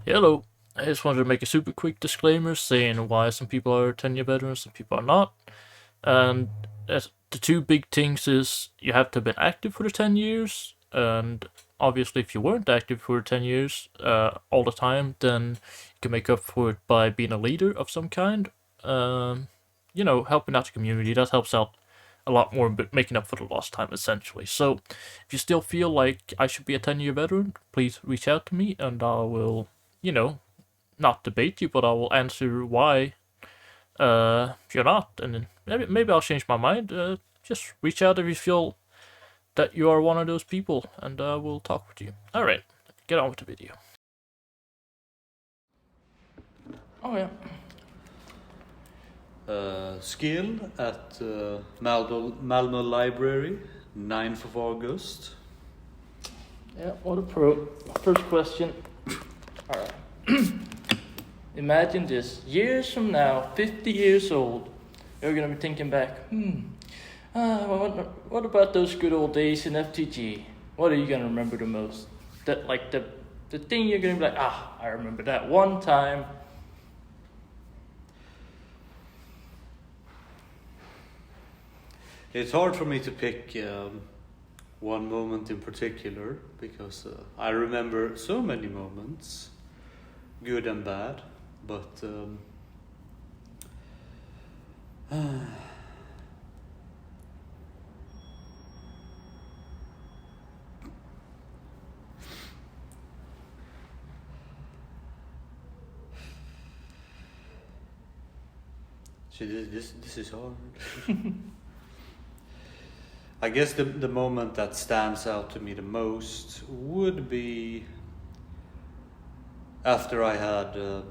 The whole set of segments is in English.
Hello. I just wanted to make a super quick disclaimer saying why some people are 10-year veterans, some people are not. And the two big things is you have to have been active for the 10 years, and obviously, if you weren't active for 10 years all the time, then you can make up for it by being a leader of some kind. Helping out the community, that helps out a lot more, but making up for the lost time essentially. So, if you still feel like I should be a 10-year veteran, please reach out to me and I will, you know, not debate you, but I will answer why you're not, and then maybe I'll change my mind. Just reach out if you feel that you are one of those people, and we'll talk with you. All right, get on with the video. Oh yeah. Skill at Malmo Library, 9th of August. Yeah, what a pro. First question. All right. Imagine this. Years from now, 50 years old, you're gonna be thinking back. What about those good old days in FTG? What are you gonna remember the most? The thing you're gonna be like, I remember that one time. It's hard for me to pick one moment in particular because I remember so many moments, good and bad, but see, this is hard. I guess the moment that stands out to me the most would be after I had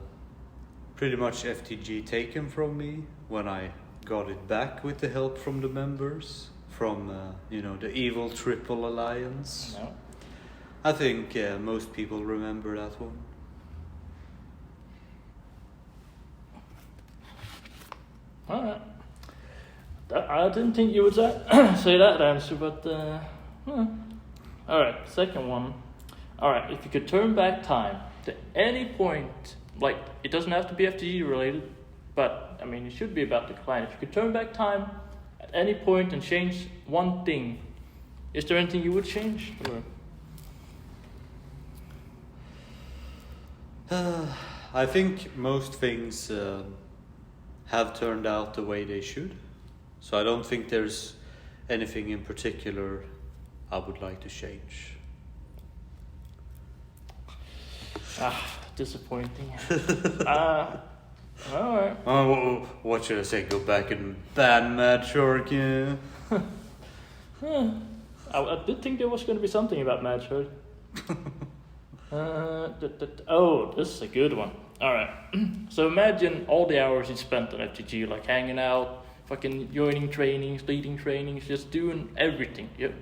pretty much FTG taken from me, when I got it back with the help from the members, from the evil Triple Alliance. No. I think most people remember that one. All right. I didn't think you would say that answer, but all right. Second one. All right. If you could turn back time to any point, like it doesn't have to be FTG related, but I mean it should be about the client. If you could turn back time at any point and change one thing, is there anything you would change? I think most things have turned out the way they should. So I don't think there's anything in particular I would like to change. Disappointing. All right. What should I say? Go back and ban Mad Shark? Yeah. I did think there was going to be something about Mad Shark. This is a good one. All right. So imagine all the hours you spent on FTG, like hanging out, fucking joining trainings, leading trainings, just doing everything. It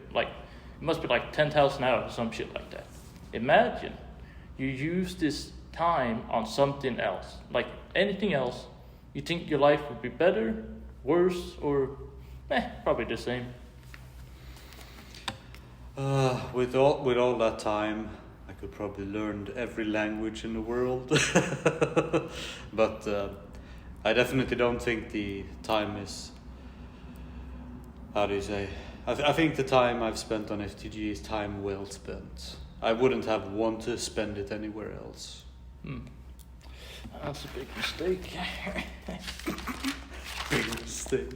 must be like 10,000 hours or some shit like that. Imagine you use this time on something else, like anything else. You think your life would be better, worse, or probably the same? With all that time, I could probably learn every language in the world. But I definitely don't think the time is, how do you say, I think the time I've spent on FTG is time well spent. I wouldn't have wanted to spend it anywhere else. That's a big mistake. Big mistake.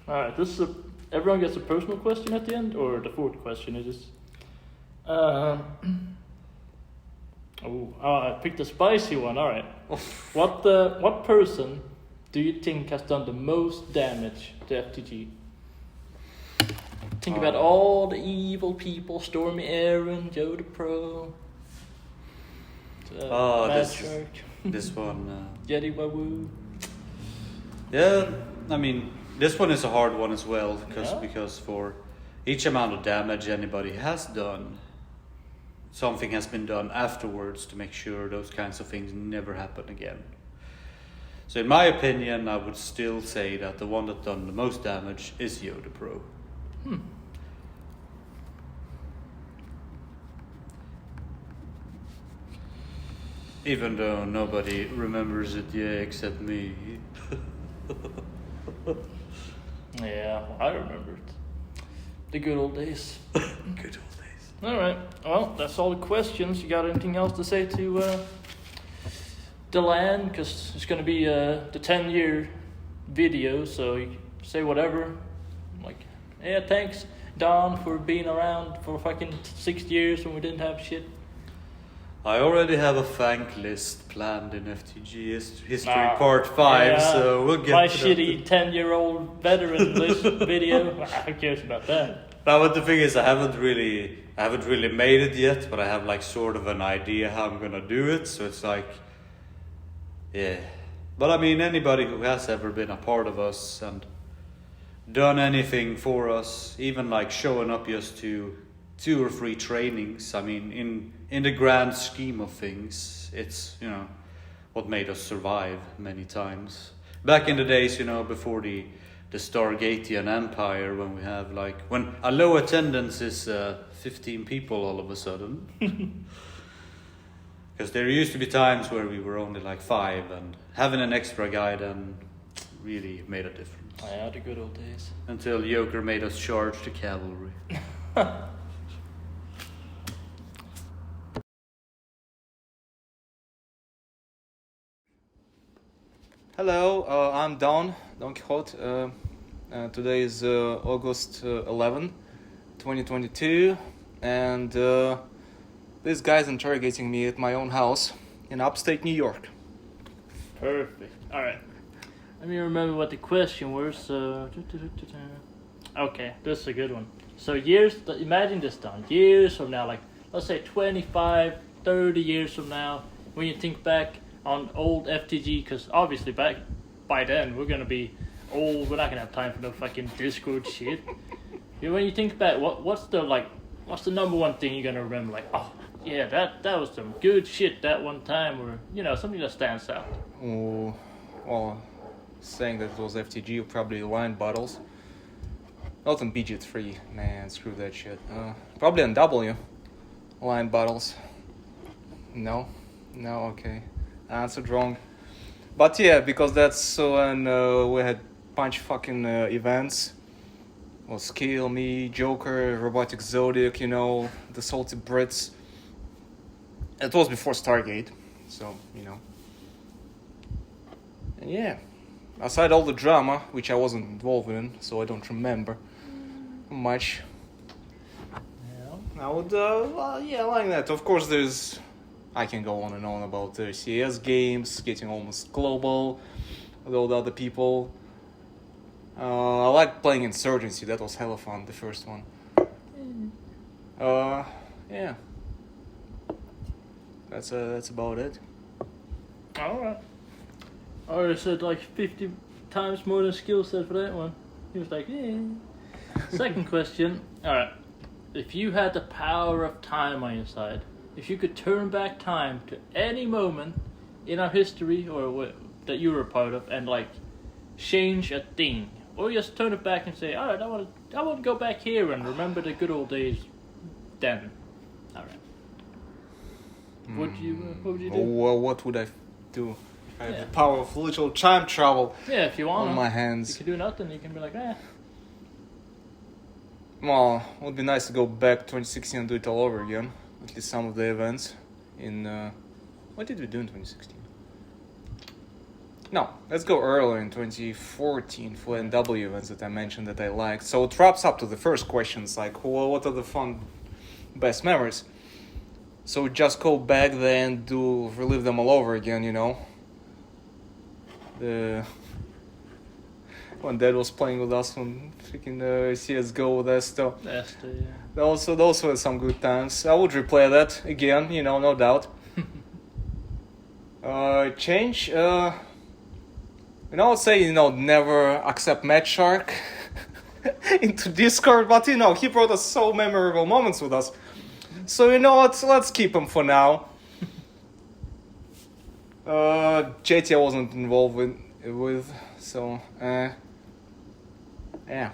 Alright, everyone gets a personal question at the end, or the fourth question is I picked a spicy one. All right. What person do you think has done the most damage to FTG? Think about all the evil people: Stormy Aaron, Joe the Pro, Mad Shark, this one. Yeti Wawoo. Yeah, I mean, this one is a hard one as well because for each amount of damage anybody has done, something has been done afterwards to make sure those kinds of things never happen again. So in my opinion, I would still say that the one that's done the most damage is Yoda Pro. Even though nobody remembers it yet except me. Yeah, I remember it. The good old days. Good old days. All right. Well, that's all the questions. You got anything else to say to the land? Because it's going to be the 10-year video, so you can say whatever. Like, yeah, thanks, Don, for being around for fucking 6 years when we didn't have shit. I already have a thank list planned in FTG History Part 5, yeah, so we'll get my to shitty 10-year-old veteran list video. Who cares about that? Now, but the thing is, I haven't really made it yet, but I have like sort of an idea how I'm gonna do it. So it's like, yeah. But I mean, anybody who has ever been a part of us and done anything for us, even like showing up just to 2 or 3 trainings. I mean, in the grand scheme of things, it's, you know, what made us survive many times. Back in the days, you know, before the Stargatian Empire, when we have like, when a low attendance is 15 people all of a sudden. Because there used to be times where we were only like 5, and having an extra guy then really made a difference. Yeah, the good old days. Until Jonker made us charge the cavalry. Hello, I'm Don Quixote. Today is August 11, 2022, and this guy's interrogating me at my own house in upstate New York. Perfect. All right. Let me remember what the question was. Okay, this is a good one. So imagine this, Don. Years from now, like let's say 25, 30 years from now, when you think back on old FTG, because obviously by then we're gonna be old. We're not gonna have time for no fucking Discord shit. When you think back, what's the number one thing you're gonna remember? Like, oh yeah, that was some good shit that one time, or you know, something that stands out. Oh, well, saying that it was FTG, probably line bottles. Not on BG3, man, screw that shit. Probably on W, line bottles. No, okay. Answered wrong. But yeah, because that's when we had bunch of fucking events. Well, Scale, me, Joker, Robotic Zodiac, you know, the Salty Brits. It was before Stargate, so, you know. And yeah, aside all the drama, which I wasn't involved in, so I don't remember much. Yeah. I would, like that. Of course, I can go on and on about CS games, getting almost global with all the other people. I like playing Insurgency, that was hella fun, the first one. Yeah. That's about it. Alright. I already said like 50 times more than skill set for that one. He was like, yeah. Second question. Alright. If you had the power of time on your side, if you could turn back time to any moment in our history or that you were a part of and like change a thing, or just turn it back and say, alright, I want to go back here and remember the good old days then. Alright. What would you do? Well, what would I do? I have the power of literal time travel. Yeah, if you want on my hands. You can do nothing. You can be like, Well, it would be nice to go back 2016 and do it all over again. At least some of the events in... what did we do in 2016? No, let's go earlier in 2014 for NW events that I mentioned that I liked. So it wraps up to the first questions, like, what are the fun, best memories? So just go back there and relive them all over again, you know. When Dad was playing with us on freaking CSGO with Esto. Those were some good times. I would replay that again, you know, no doubt. Change, I would say, never accept Mad Shark into Discord, but, he brought us so memorable moments with us. So, you know what, let's keep him for now. JT I wasn't involved with, so, yeah.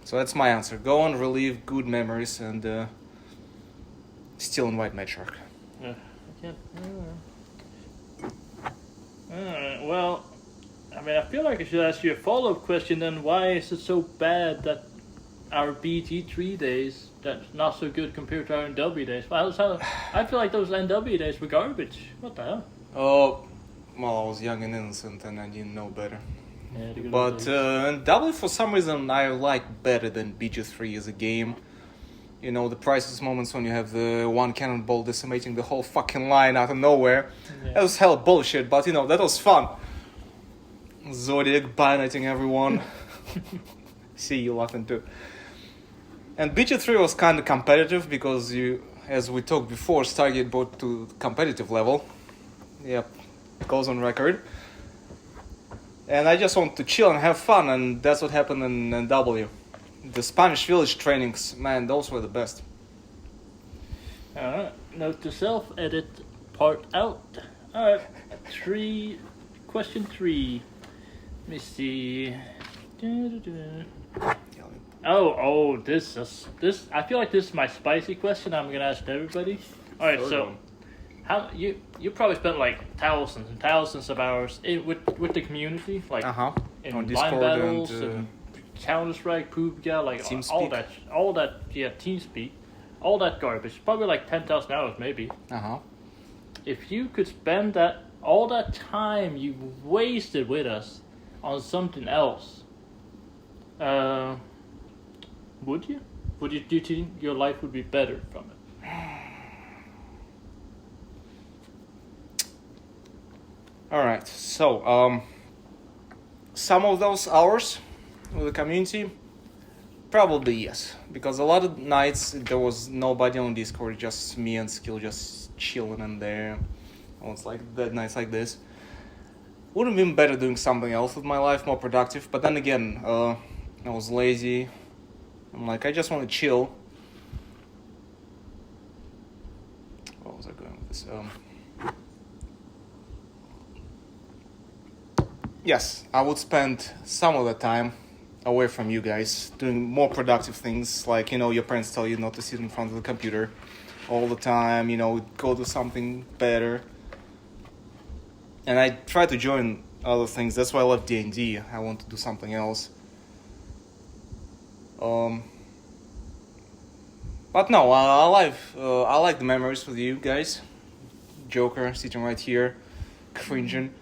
So that's my answer. Go and relive good memories and still invite Mad Shark. Yeah, I can't. Well, I mean, I feel like I should ask you a follow-up question then. Why is it so bad that our BG3 days, that's not so good compared to our NW days? I feel like those NW days were garbage. What the hell? Oh, well, I was young and innocent and I didn't know better. Yeah, the good old But days. NW, for some reason, I like better than BG3 as a game. You know, the priceless moments when you have the one cannonball decimating the whole fucking line out of nowhere. Yeah. That was hell bullshit, but you know, that was fun. Zodiac bayoneting everyone. See you laughing too. And BG3 was kind of competitive because you, as we talked before, Stargate brought to competitive level. Yep, goes on record. And I just want to chill and have fun, and that's what happened in NW. The Spanish village trainings, man, those were the best. Alright, note to self, edit part out. Alright, question 3. Let me see. This. I feel like this is my spicy question. I'm gonna ask everybody. Alright, so how you probably spent like thousands and thousands of hours with the community, like in On line Discord battles and and Counter-Strike, PUBG, like TeamSpeak. all that, yeah, TeamSpeak, all that garbage. Probably like 10,000 hours, maybe. If you could spend all that time you wasted with us on something else, would you? Do you think your life would be better from it? Alright, so, some of those hours with the community, probably yes. Because a lot of nights there was nobody on Discord, just me and Skill just chilling in there. It was like dead nights like this. Would have been better doing something else with my life, more productive. But then again, I was lazy. I'm like, I just want to chill. What was I going with this? Yes, I would spend some of the time away from you guys doing more productive things, like, you know, your parents tell you not to sit in front of the computer all the time, you know, go do something better. And I try to join other things. That's why I love D&D. I want to do something else. But no, I like the memories with you guys. Joker sitting right here, cringing.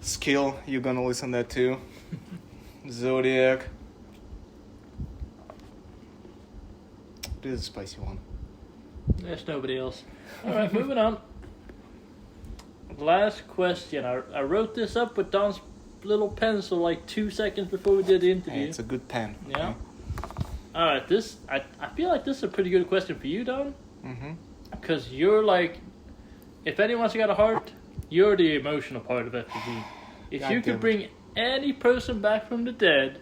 Skill, you're gonna listen to that too. Zodiac. This is a spicy one. There's nobody else. Alright, moving on. Last question. I wrote this up with Don's little pencil like 2 seconds before we did the interview. Hey, it's a good pen. Yeah. Alright, I feel like this is a pretty good question for you, Don. Because you're like, if anyone's got a heart, you're the emotional part of FPG. If God you damn could bring any person back from the dead,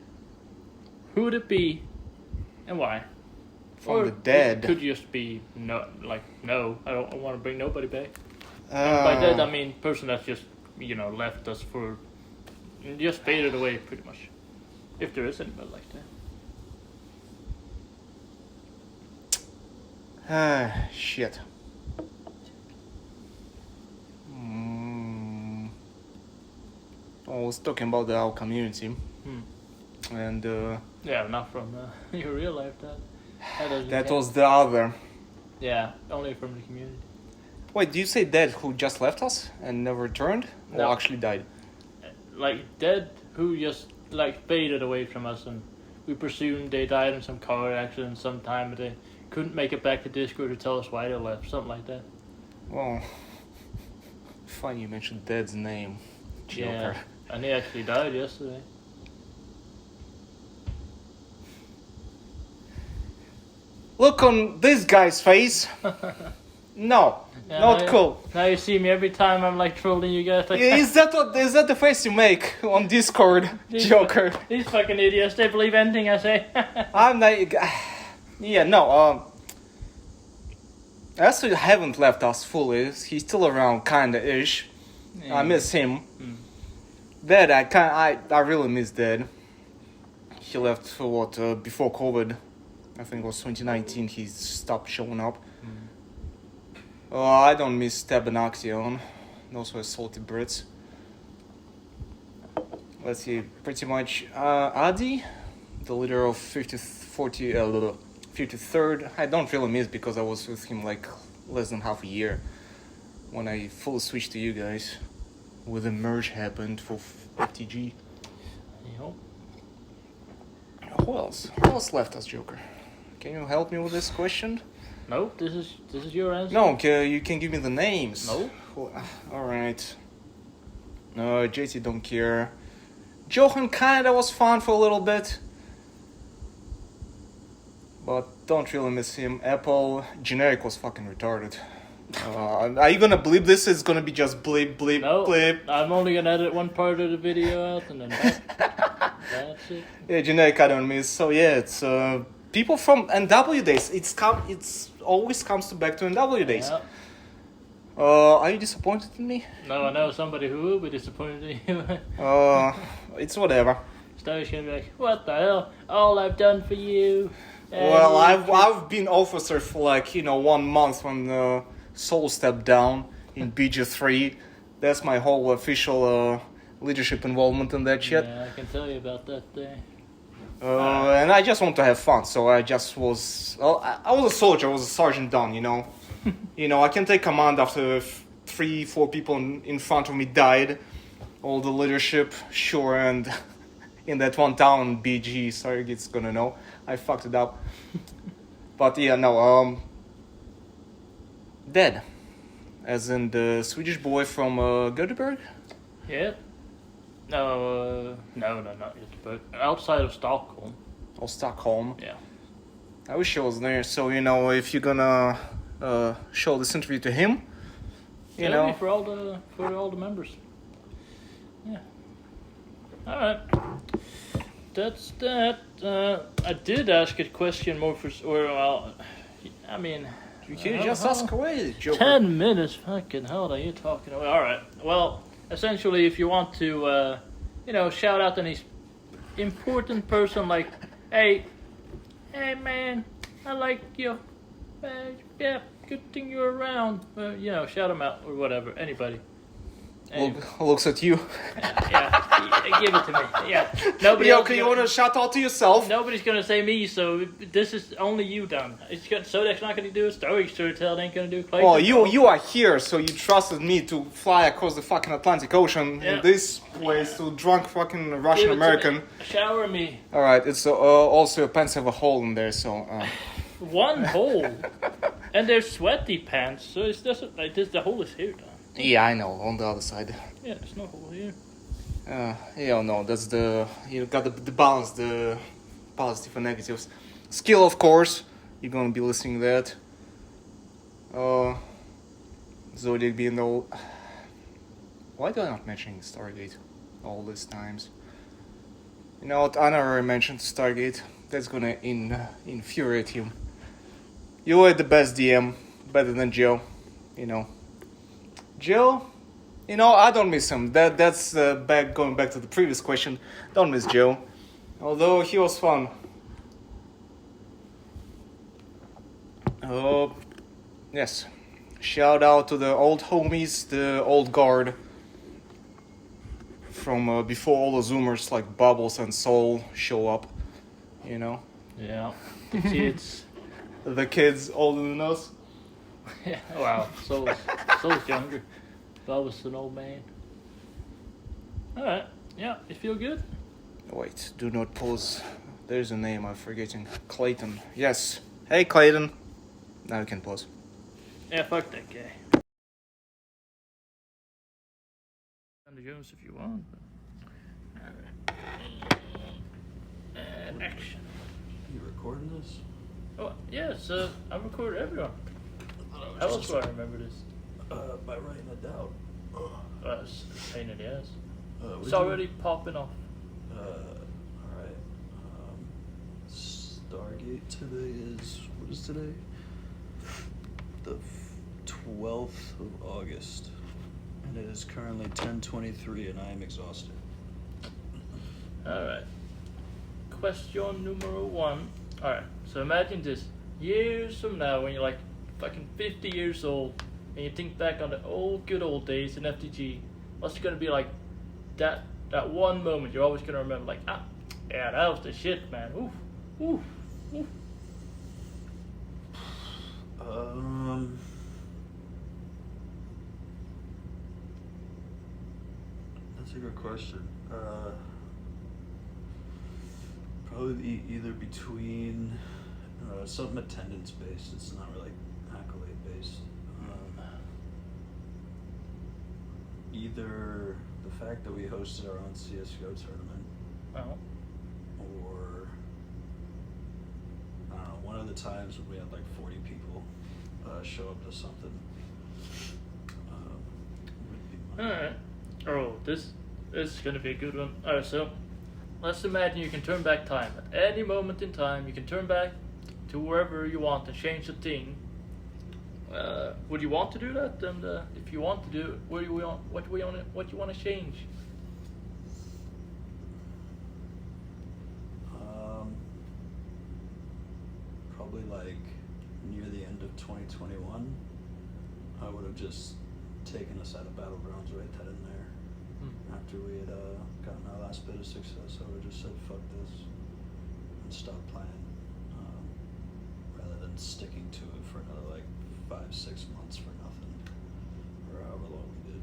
who would it be and why? From the dead? It could just be no, I don't want to bring nobody back. And by dead, I mean person that's just, left us for, just faded away pretty much. If there is anybody like that. Shit. I was talking about our community. And yeah, not from your real life, that was the other. Yeah, only from the community. Wait, do you say dead who just left us and never returned? No. Or actually died? Like dead who just faded away from us, and we presumed they died in some car accident sometime, but they couldn't make it back to Discord to tell us why they left, something like that. Well, funny you mentioned Dead's name. Jonker. Yeah, and he actually died yesterday. Look on this guy's face. No, Yeah, not cool. Now you see me every time I'm trolling you guys. Is that the face you make on Discord, Joker? These fucking idiots, they believe anything I say. I'm like, yeah, no. Actually, haven't left us fully. He's still around, kinda ish. Yeah. I miss him. Dead, I really miss Dead. He left for before COVID. I think it was 2019. He stopped showing up. I don't miss Tab and Axion. Those were salty Brits. let's see, pretty much Adi, the leader of 53rd. I don't really miss because I was with him like less than half a year when I fully switched to you guys. When the merge happened for FTG. Yep. Who else? Who else left us, Joker? Can you help me with this question? No, this is your answer. No, you can give me the names. No. All right. No, JT don't care. Johan kinda was fun for a little bit, but don't really miss him. Apple generic was fucking retarded. Are you gonna bleep this? It's gonna be just bleep, bleep, No, bleep. I'm only gonna edit one part of the video out and then that's it. Yeah, generic I don't miss. So yeah, it's people from NW days. It's always comes back to NW days. Yeah. Are you disappointed in me? No, I know somebody who will be disappointed in you. It's whatever. Star's gonna be like, what the hell? All I've done for you. Well, I've been officer for like 1 month when Soul stepped down in BG3. That's my whole official leadership involvement in that shit. Yeah, I can tell you about that day. And I just want to have fun, so I just was. Well, I was a soldier. I was a sergeant done. I can take command after 3-4 people in front of me died. All the leadership, sure, and in that one town, BG, Stargate's gonna know. I fucked it up. But yeah, no, dead. As in the Swedish boy from Göteborg? Yeah. No, not Göteborg. Outside of Stockholm. Or Stockholm. Yeah. I wish I was there, so if you're gonna show this interview to him, Yeah, for all the members. Yeah. All right. That's that. I did ask a question more I mean. you can just ask away, Joker. 10 minutes. Fucking hell, are you talking about? All right. Well, essentially, if you want to, shout out any important person, like, hey, man, I like you. Yeah, good thing you're around. Shout them out or whatever. Anybody. Looks at you. Yeah, give it to me. Yeah. Nobody. Okay, you want to shout out to yourself? Nobody's gonna say me, so this is only you done. Zodiac's not gonna do it. Storytell ain't gonna do it. Clayton. Well, you are here, so you trusted me to fly across the fucking Atlantic Ocean in this place to drunk fucking Russian American. Shower me. All right, it's also your pants have a hole in there, so. One hole, and they're sweaty pants, so it's just like this. The hole is here, Don. Yeah, I know. On the other side. Yeah, there's no hole here. No, that's you got the balance, the positive and negatives. Skill, of course, you're gonna be listening to that. Zodiac being the. Why do I not mention Stargate all these times? You know what? I never mentioned Stargate. That's gonna infuriate him. You are the best DM, better than Joe. Joe. I don't miss him. That's going back to the previous question. Don't miss Joe, although he was fun. Yes. Shout out to the old homies, the old guard from before all the Zoomers like Bubbles and Soul show up. Yeah, the kids. The kids older than us. Yeah. Wow. Soul's younger. Bubba's an old man. All right. Yeah. You feel good? Wait. Do not pause. There's a name I'm forgetting. Clayton. Yes. Hey, Clayton. Now you can pause. Yeah. Fuck that guy. Under Jones if you want. All right. And action. You recording this? Oh yes. I record everyone. How else do I remember this? By writing it down. It's a pain in the ass. Would It's you- already popping off. Alright. Stargate today is. What is today? The 12th of August. And it is currently 10:23 and I am exhausted. Alright. Question numero 1. Alright, so imagine this. Years from now, when you're like fucking 50 years old, and you think back on the good old days in FTG, what's it gonna be like that that one moment you're always gonna remember, like, yeah, that was the shit, man. Oof, oof, oof. That's a good question. Probably either between something attendance based. It's not really accolade based. Either the fact that we hosted our own CS:GO tournament, Oh. or I don't know, one of the times when we had like 40 people show up to something. Would be mine. Alright. Oh, this is gonna be a good one. Alright, so let's imagine you can turn back time. At any moment in time, you can turn back to wherever you want and change the thing. Would you want to do that? And if you want to do it, what you want to change? Probably like near the end of 2021, I would have just taken us out of Battlegrounds right then and there. After we had gotten our last bit of success, I would have just said, fuck this, and stopped playing, rather than sticking to it for another like 5-6 months for nothing, or however long we did.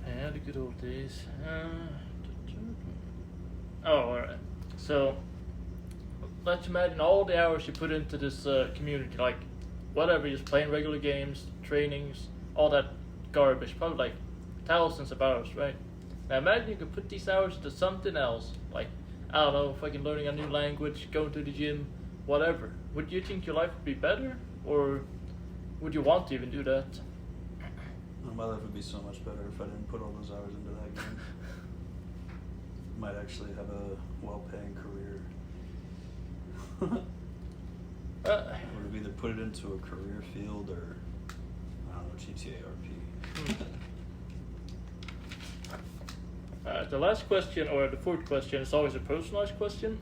Yeah, the good old days. Alright. So, let's imagine all the hours you put into this community, like whatever, just playing regular games, trainings, all that garbage, probably like thousands of hours, right? Now imagine you could put these hours to something else, like, I don't know, fucking learning a new language, going to the gym, whatever. Would you think your life would be better, or would you want to even do that? My life would be so much better if I didn't put all those hours into that game. Might actually have a well-paying career. Or have either put it into a career field or, I don't know, GTA RP. The last question, or the fourth question, is always a personalized question.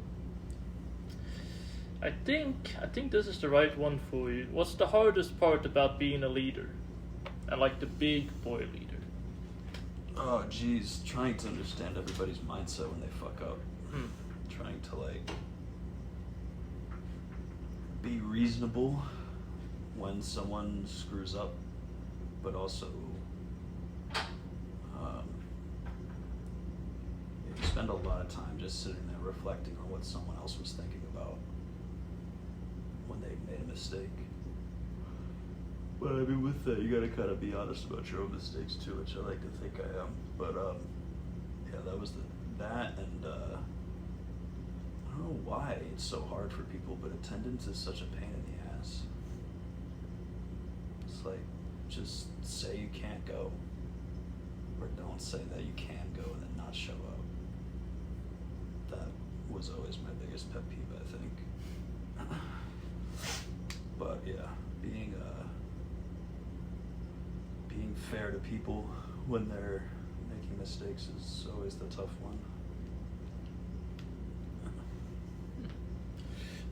I think this is the right one for you. What's the hardest part about being a leader? And like the big boy leader? Oh, geez. Trying to understand everybody's mindset when they fuck up. Trying to, like, be reasonable when someone screws up, but also you spend a lot of time just sitting there reflecting on what someone else was thinking about when they made a mistake. But I mean, with that, you gotta kind of be honest about your own mistakes too, which I like to think I am. But yeah, that was that, and I don't know why it's so hard for people, but attendance is such a pain in the ass. It's like, just say you can't go, or don't say that you can go and then not show up. That was always my biggest pet peeve, I think. But yeah, being fair to people when they're making mistakes is always the tough one.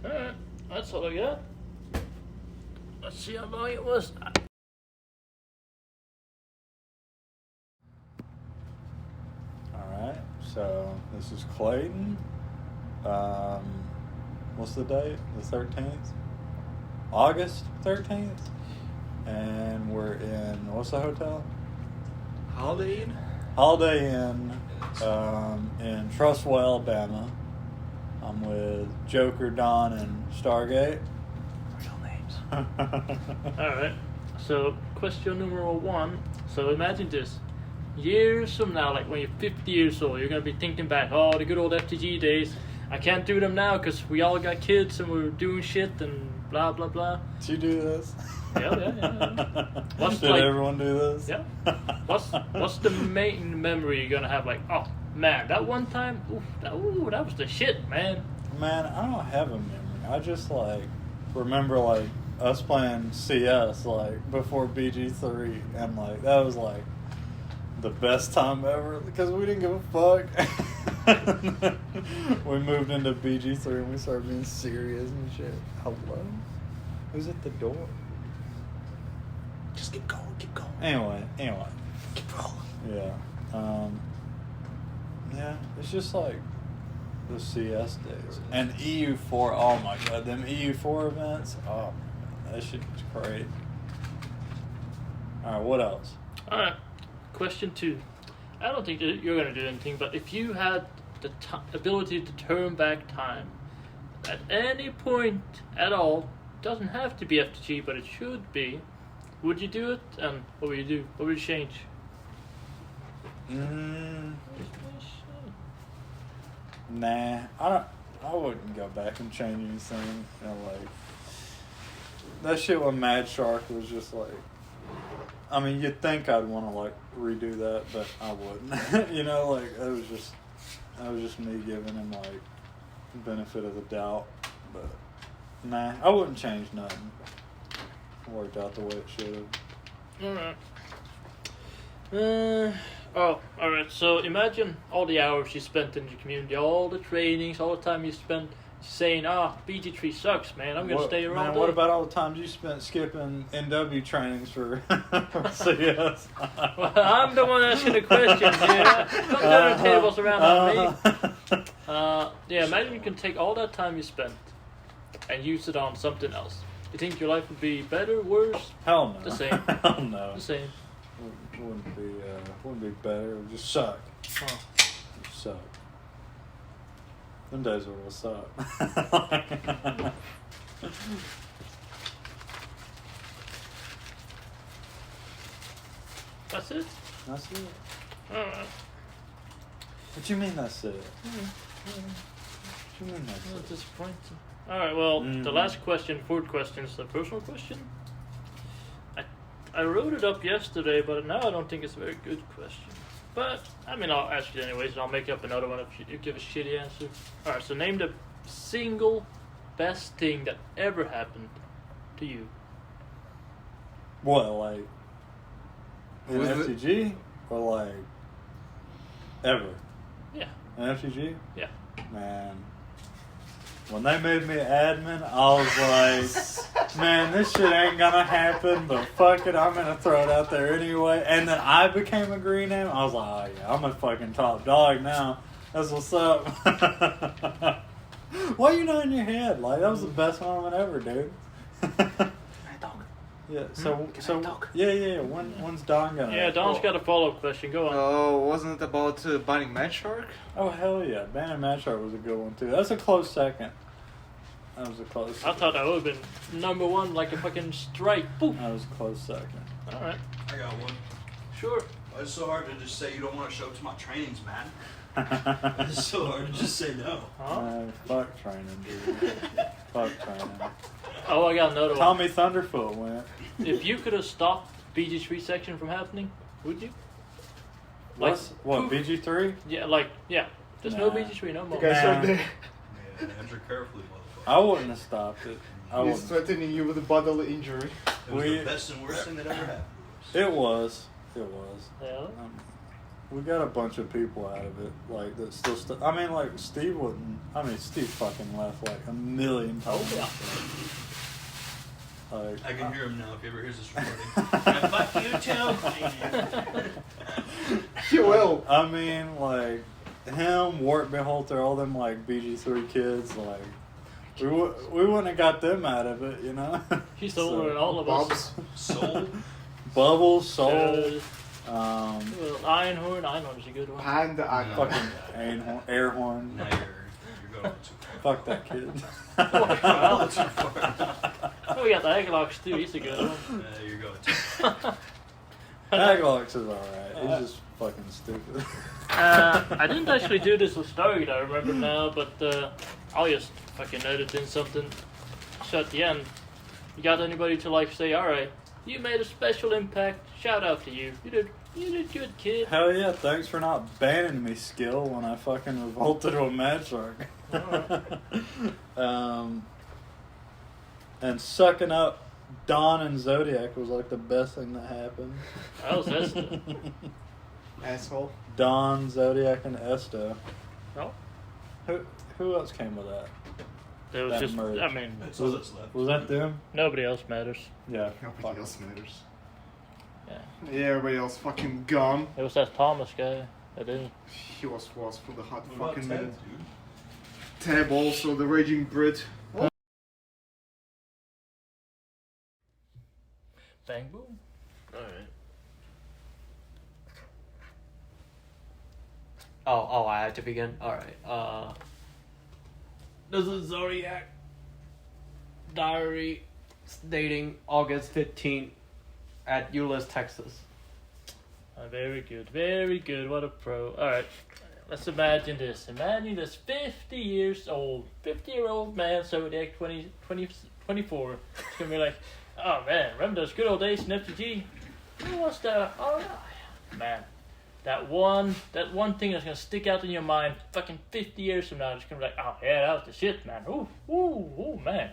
Alright, that's all I got. Let's see how long it was. Alright, so this is Clayton. What's the date? The 13th? August 13th? And we're in, what's the hotel? Holiday Inn? Holiday Inn in Trussville, Alabama. I'm with Jonker, Don, and Stargate. Real names. Alright, so question number 1. So imagine this. Years from now, like when you're 50 years old, you're going to be thinking back, oh, the good old FTG days. I can't do them now because we all got kids and we're doing shit and blah, blah, blah. Did you do this? Yeah. Did everyone do this? Yeah. What's the main memory you're going to have? Like, oh, man, that one time, that was the shit, man. Man, I don't have a memory. I just, like, remember, like, us playing CS, like, before BG3, and, like, that was, like, the best time ever, because we didn't give a fuck. We moved into BG3, and we started being serious and shit. Hello? Who's at the door? Just keep going. Anyway. Yeah. Yeah, it's just like the CS days. And EU4, oh my god, them EU4 events, oh man, that shit was great. Alright, what else? Alright, question 2. I don't think that you're going to do anything, but if you had the ability to turn back time at any point at all, doesn't have to be FTG, but it should be, would you do it? And what would you do? What would you change? Nah, I wouldn't go back and change anything. You know, like that shit with Mad Shark was just like. I mean, you'd think I'd want to like redo that, but I wouldn't. You know, like that was just me giving him like benefit of the doubt. But nah, I wouldn't change nothing. It worked out the way it should have. Alright. Alright, so imagine all the hours you spent in the community, all the trainings, all the time you spent saying, BG3 sucks, man, I'm going to stay around. Man, what about all the times you spent skipping NW trainings for CS? Well, I'm the one asking the questions here. Don't turn the tables around on me. Yeah, imagine you can take all that time you spent and use it on something else. You think your life would be better, worse? Hell no. The same. Hell no. The same. Wouldn't be better. It would just suck. Huh. It would suck. Them days would have sucked. That's it? That's it. Alright. What you mean that's it? What you mean that's That's it? disappointing. Alright, well, the last question, fourth question, is a personal question. I wrote it up yesterday, but now I don't think it's a very good question. But, I mean, I'll ask you anyways, and I'll make up another one if you give a shitty answer. Alright, so name the single best thing that ever happened to you. What, like in Was FTG? Or like ever? Yeah. In FTG? Yeah. Man. When they made me admin, I was like, man, this shit ain't gonna happen, but fuck it, I'm gonna throw it out there anyway. And then I became a green name. I was like, oh yeah, I'm a fucking top dog now. That's what's up. Why you not in your head? Like, that was the best moment ever, dude. Yeah, yeah. When's Don gonna? Yeah, Don's got a follow-up question. Go on. Oh, wasn't it about banning Mad Shark? Oh hell yeah, Bannon Matchart was a good one too. That's a close second. That was a close. I thought that would have been number one, like a fucking strike. Boom. That was a close second. All right. I got one. Sure. It's so hard to just say you don't want to show up to my trainings, man. It's so hard to just say no. Huh? Fuck training, dude. Fuck training. Oh, I got another one. Tommy Thunderfoot went. If you could have stopped BG3 section from happening, would you? Like, What, poof. BG3? Yeah. There's no Nah. BG3 no more. guys Nah. are there. Yeah, enter carefully, motherfucker. I wouldn't have stopped it. I He's wouldn't. threatening you with a bodily injury. It was We- the best and worst thing that ever happened. It was. Yeah. We got a bunch of people out of it, like that still. I mean, like Steve wouldn't. I mean, Steve fucking left like a million times. Oh, yeah. Like, I can hear him now if he ever hears this recording. Fuck you too. You will. I mean, like him, Wart Beholter, all them like BG3 kids, like we wouldn't have got them out of it, you know. He's older than all of us. Bob's. Soul. Bubbles, Soul, Well, Einhorn is a good one. Panda. fucking Airhorn. Now you're going too far. Fuck that kid. Well, Too far. oh, we got the Egglocks too. He's a good one. You're going too far. Agalox is alright. He's just fucking stupid. I didn't actually do this with Stargate, I remember now, but I'll just fucking edit in something. So at the end, you got anybody to like say, alright, you made a special impact, shout out to you. You did good, kid. Hell yeah, thanks for not banning me, Skill, when I fucking revolted to a Mad Shark. And sucking up Don and Zodiac was like the best thing that happened. That was Esther. Asshole. Don, Zodiac, and Esto. No? Who else came with that? It was That just, merge. I mean, That's all that's left. Was that them? nobody else matters. Yeah. Nobody else matters. Yeah, everybody else fucking gone. It was that Thomas guy. I didn't. He was for the hot What about fucking Ted, minute. dude? Tab also, the raging Brit. Bang boom. Alright. Oh, I have to begin? Alright, this is Zodiac Diary dating August 15th at Euless, Texas. Very good, very good. What a pro. Alright, let's imagine this. Imagine this 50-year-old man, Zodiac 24. It's gonna be like, oh man, remember those good old days in FTG? Who wants to, oh man, that one thing that's gonna stick out in your mind fucking 50 years from now, it's gonna be like, oh yeah, that was the shit, man. Ooh, man.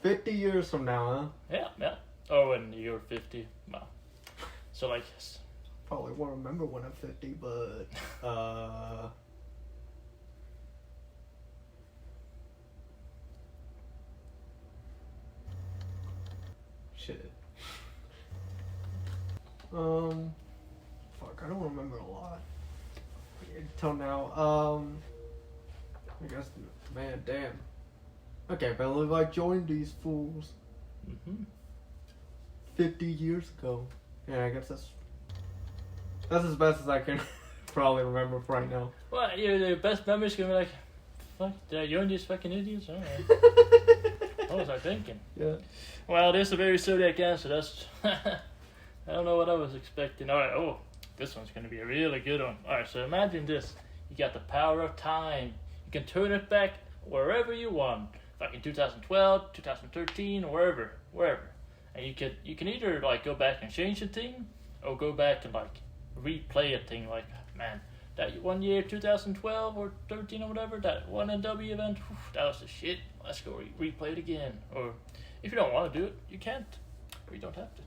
50 years from now, huh? Yeah. Oh, when you're 50. Wow. So like, Probably won't remember when I'm 50, but, shit. Fuck, I don't remember a lot. Until now, I guess, man, damn. I can't believe I joined these fools 50 years ago. Yeah, I guess that's as best as I can probably remember for right now. well, your best memory's gonna be like, fuck, did I join these fucking idiots? Alright. What was I thinking? Yeah. Well, there's a very Zodiac answer. That's I don't know what I was expecting. Alright, oh, this one's gonna be a really good one. Alright, so imagine this. You got the power of time. You can turn it back wherever you want. Like in 2012, 2013, wherever. And you can either like go back and change a thing, or go back and like replay a thing. Like, man, that 1 year, 2012 or 13 or whatever, that one NW event, whew, that was the shit. Let's go replay it again. Or if you don't want to do it, you can't, or you don't have to.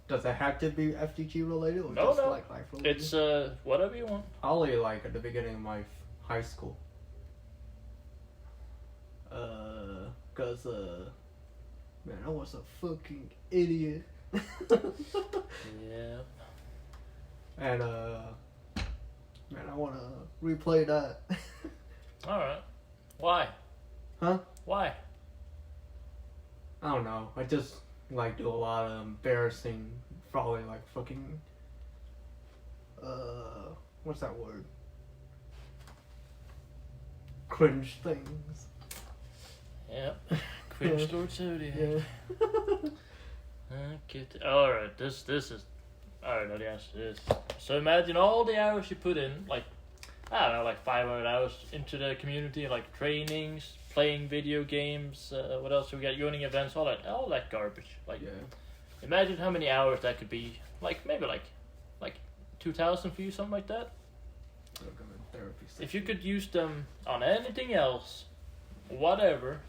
Does it have to be FTG related or No, just no. like life related? It's whatever you want. Probably like at the beginning of my high school. Cause man, I was a fucking idiot. Yeah. And man, I wanna replay that. All right. Why? Huh? Why? I don't know. I just like do a lot of embarrassing, probably like fucking what's that word? Cringe things. Yep. Cringe Lord Zodiac. Yeah. All right. This is. I don't know the answer to this. So imagine all the hours you put in, like, I don't know, like 500 hours into the community, like trainings, playing video games. What else we got? Joining events, all that garbage. Like, Yeah. imagine how many hours that could be. Like maybe like 2,000 for you, something like that. Therapy If you could use them on anything else, whatever,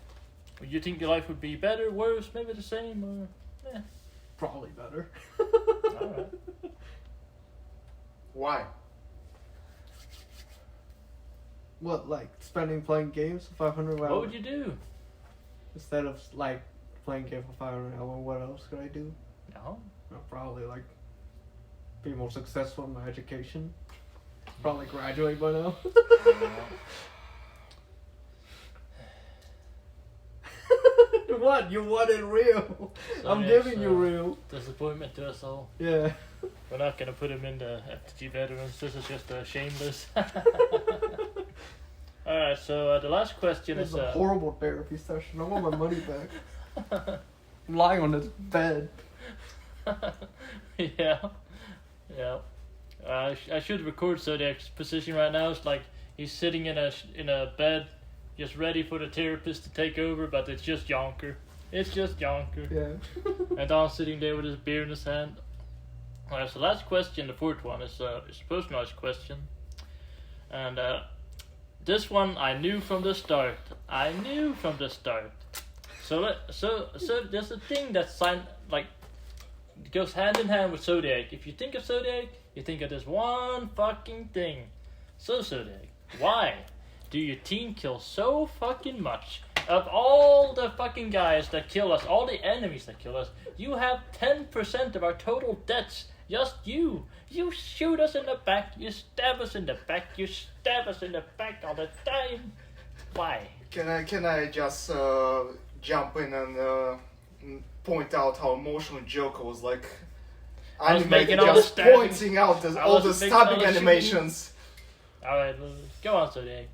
would you think your life would be better, worse, maybe the same, or probably better. alright. Why? What, like spending playing games for 500 hours? What would you do? Instead of like playing game for 500 hours, what else could I do? No. I'll probably like be more successful in my education. Probably graduate by now. What? You want it real? I'm Zodiac's, giving you real. Disappointment to us all. Yeah. We're not gonna put him in the FTG veterans. This is just shameless. Alright, so the last question This is is a horrible therapy session. I want my money back. I'm lying on this bed. yeah. I should record Zodiac's position right now. It's like he's sitting in a bed, just ready for the therapist to take over, but it's just Jonker. It's just Jonker. Yeah. And Don's sitting there with his beer in his hand. Alright, so last question, the fourth one, is a personalized question. And this one I knew from the start. So there's a thing that's goes hand in hand with Zodiac. If you think of Zodiac, you think of this one fucking thing. So Zodiac, why do your team kill so fucking much of all the fucking guys that kill us, all the enemies that kill us, you have 10% of our total deaths. Just you. You shoot us in the back, you stab us in the back, you stab us in the back all the time. Why? Can I just jump in and point out how emotional Joker was like I was animated, making all the just stabbing. pointing out I all the was making all stabbing the shooting. animations. Alright, go on, Zodiac.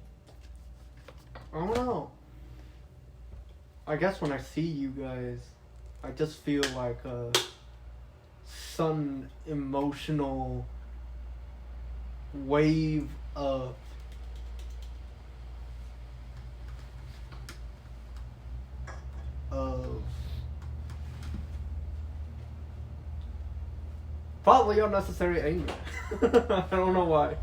I don't know. I guess when I see you guys, I just feel like some emotional wave of probably unnecessary anger. I don't know why.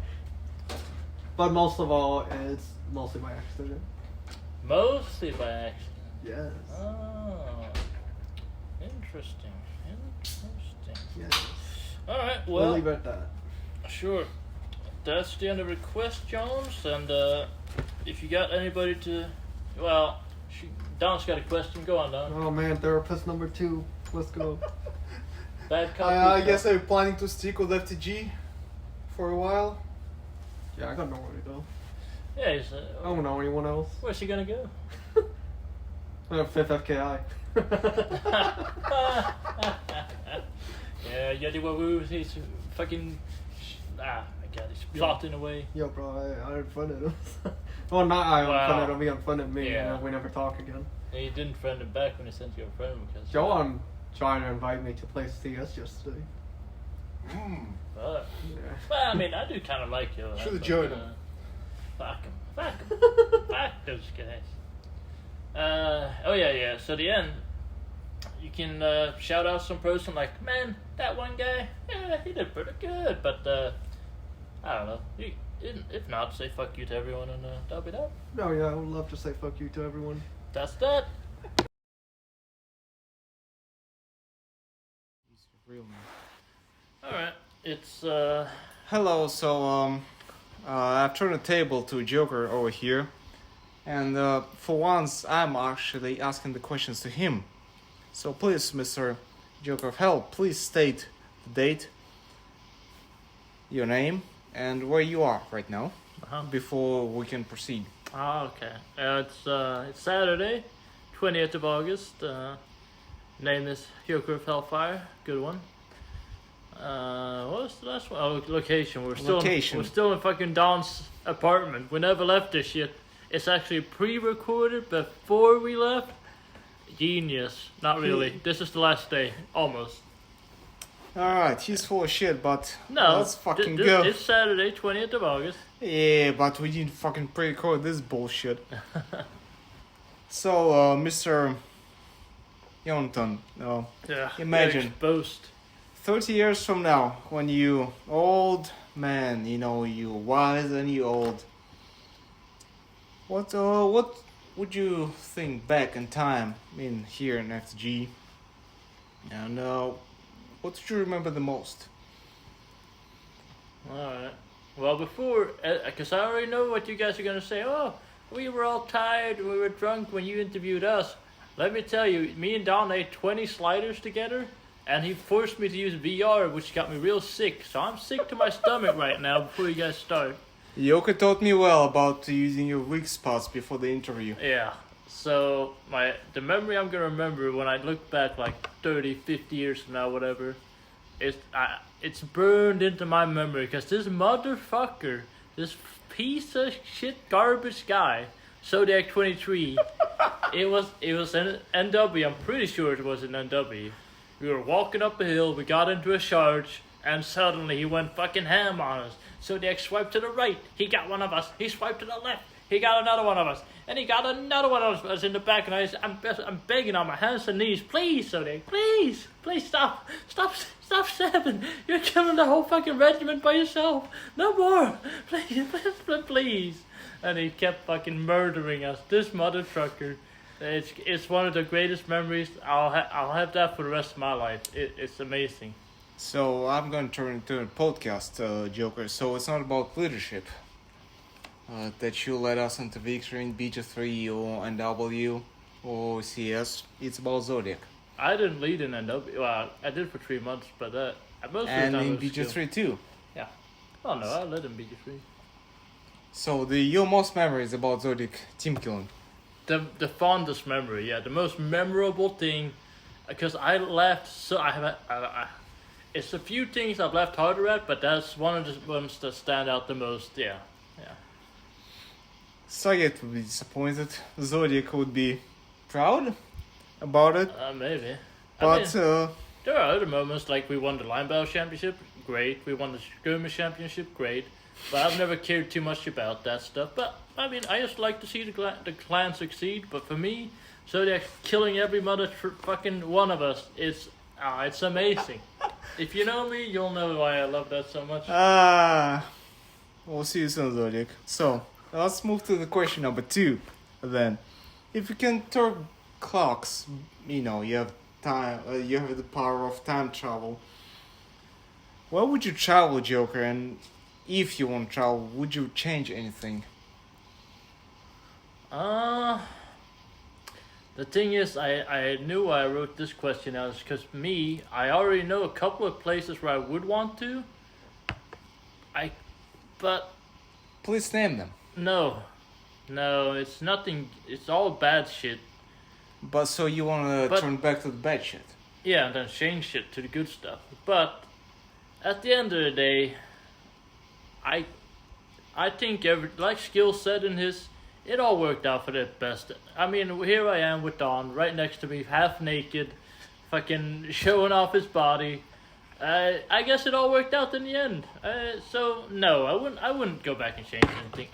But most of all, it's mostly by accident. Mostly by accident. Yes. Oh. Interesting. Yes. Alright, We'll well, leave it at that. sure. That's the end of request, Jones. And if you got anybody to, well, Don's got a question. Go on, Don. Oh man, therapist number 2. Let's go. Bad cop. I good guess cop. I'm planning to stick with FTG for a while. Yeah, I got nowhere to go. Yeah, he's, I don't know anyone else. where's he gonna go? I have 5th FKI. Yeah, Yeti Wawoo, he's fucking. My god, he's plotting away. Yo, bro, I unfriended him. Well, not I unfriended him, he unfriended me, Yeah. and we never talk again. And you didn't friend him back when he sent you a friend because. John trying to invite me to play CS yesterday. But, Yeah. well, I mean, I do kind of like you. Should've but, joined him. Fuck him. Fuck him. Fuck those guys. Oh yeah. So the end, you can shout out some person like, man, that one guy, yeah, he did pretty good. But I don't know. If not, say fuck you to everyone and that'll be that. No, yeah, I would love to say fuck you to everyone. That's that. All right. It's Hello, so I've turned the table to Joker over here, and for once I'm actually asking the questions to him. So please, Mr. Joker of Hell, please state the date, your name, and where you are right now before we can proceed. okay. It's Saturday, 20th of August. Name is Joker of Hellfire. Good one. What was the last one? Oh, location. We're still in fucking Don's apartment. We never left this shit. It's actually pre-recorded before we left. Genius. Not really. This is the last day. Almost. Alright, he's full of shit, but No. let's fucking go. It's Saturday, 20th of August. Yeah, but we didn't fucking pre-record this bullshit. So, Mr. Yonton, Yeah. Imagine. Boast. 30 years from now, when you old man, you wise and you old, what would you think back in time in here in FTG? And what do you remember the most? Alright. Well, before, because I already know what you guys are going to say. Oh, we were all tired, we were drunk when you interviewed us. Let me tell you, me and Don ate 20 sliders together, and he forced me to use VR, which got me real sick. So I'm sick to my stomach right now before you guys start. Yoka taught me well about using your weak spots before the interview. Yeah. So the memory I'm going to remember when I look back like 30, 50 years from now, whatever, it's burned into my memory because this motherfucker, this piece of shit garbage guy, Zodiac 23, it was an NW. I'm pretty sure it was an NW. We were walking up a hill, we got into a charge, and suddenly he went fucking ham on us. Zodiac swiped to the right, he got one of us. He swiped to the left, he got another one of us. And he got another one of us in the back, and I'm begging on my hands and knees, please, Zodiac, please stop, Seven. You're killing the whole fucking regiment by yourself. No more, please. And he kept fucking murdering us. This mother trucker. It's one of the greatest memories. I'll have that for the rest of my life. It's amazing. So I'm going to turn into a podcast, Joker. So it's not about leadership. that you led us into victory in BG3 or NW or CS. It's about Zodiac. I didn't lead in NW. Well, I did for 3 months, but most And of the time in it was skill. BG3 too. Yeah. Oh no, I led in BG3. So your most memories about Zodiac team killing. The fondest memory, yeah, the most memorable thing, because I left. So I have. It's a few things I've left harder at, but that's one of the ones that stand out the most. Yeah. Stargate would be disappointed. Zodiac would be proud about it. Maybe. But There are other moments, like we won the line battle championship, great. We won the skirmish championship, great. But I've never cared too much about that stuff. But I mean, I just like to see the clan succeed. But for me, Zodiac killing every mother fucking one of us is it's amazing. If you know me, you'll know why I love that so much. We'll see you soon, Zodiac. So let's move to the question number 2. Then, if you can turn clocks, you have time. You have the power of time travel. Where would you travel, Joker? And if you want to travel, would you change anything? The thing is, I knew why I wrote this question out is because I already know a couple of places where I would want to. But Please name them. no, it's nothing. It's all bad shit. But so you want to turn back to the bad shit? Yeah, and then change shit to the good stuff. But at the end of the day, I think like Skill said in his, it all worked out for the best. I mean, here I am with Don right next to me, half naked, fucking showing off his body. I guess it all worked out in the end. So no, I wouldn't go back and change anything.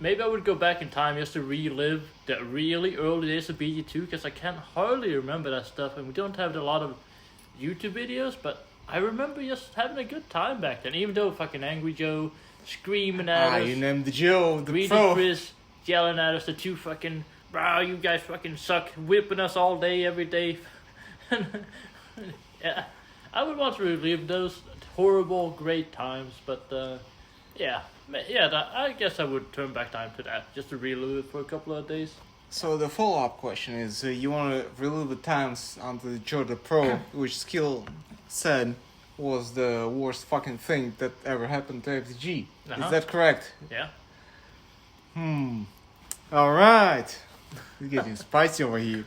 Maybe I would go back in time just to relive the really early days of BG2 because I can't hardly remember that stuff, and we don't have a lot of YouTube videos. But I remember just having a good time back then, even though fucking Angry Joe screaming at us. You named the Joe, the Greedy pro. Chris yelling at us, the two fucking, bro, you guys fucking suck, whipping us all day, every day. Yeah, I would want to relive those horrible, great times, but I guess I would turn back time to that, just to relive it for a couple of days. So the follow-up question is, you want to relive the times under Joe the Pro, which Skill said was the worst fucking thing that ever happened to FTG. Uh-huh. Is that correct? Yeah. Alright. You're getting spicy over here.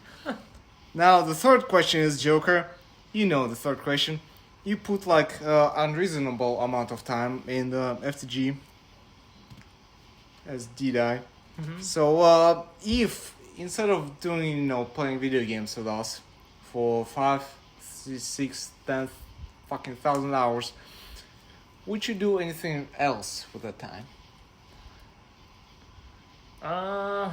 Now, the third question is, Joker. You know the third question. You put like unreasonable amount of time in the FTG. As did I. Mm-hmm. So, if instead of doing, playing video games with us for 5, 6, 10 fucking thousand hours, would you do anything else with that time? And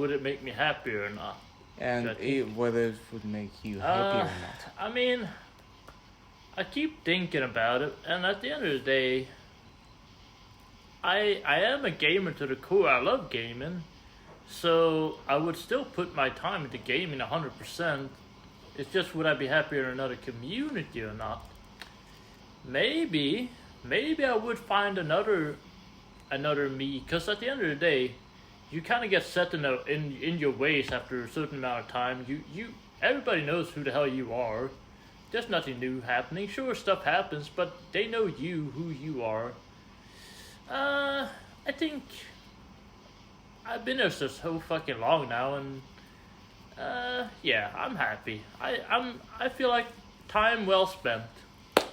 would it make me happier or not? And whether it would make you happy or not. I mean, I keep thinking about it, and at the end of the day, I am a gamer to the core. I love gaming, so I would still put my time into gaming 100%. It's just, would I be happier in another community or not? Maybe I would find another me, because at the end of the day, you kind of get set in your ways after a certain amount of time. Everybody knows who the hell you are. There's nothing new happening. Sure, stuff happens, but they know who you are. I think I've been there so fucking long now, and yeah, I'm happy. I feel like time well spent.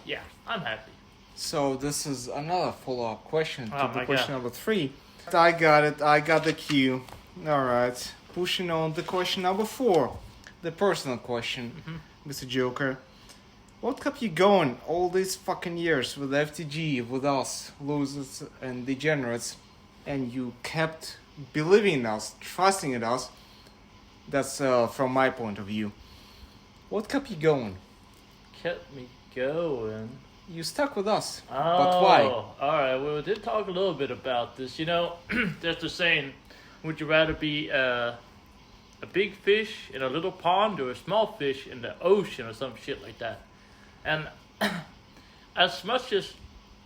Yeah, I'm happy. So this is another follow-up question to Oh the my question God. number 3. I got it. I got the cue. All right. Pushing on the question number 4, the personal question, Mr. Joker. What kept you going all these fucking years with FTG, with us, losers and degenerates, and you kept believing in us, trusting in us? That's from my point of view. What kept you going? Kept me going. You stuck with us, Oh, but why? Alright, well, we did talk a little bit about this. There's the saying, would you rather be a big fish in a little pond or a small fish in the ocean or some shit like that? And as much as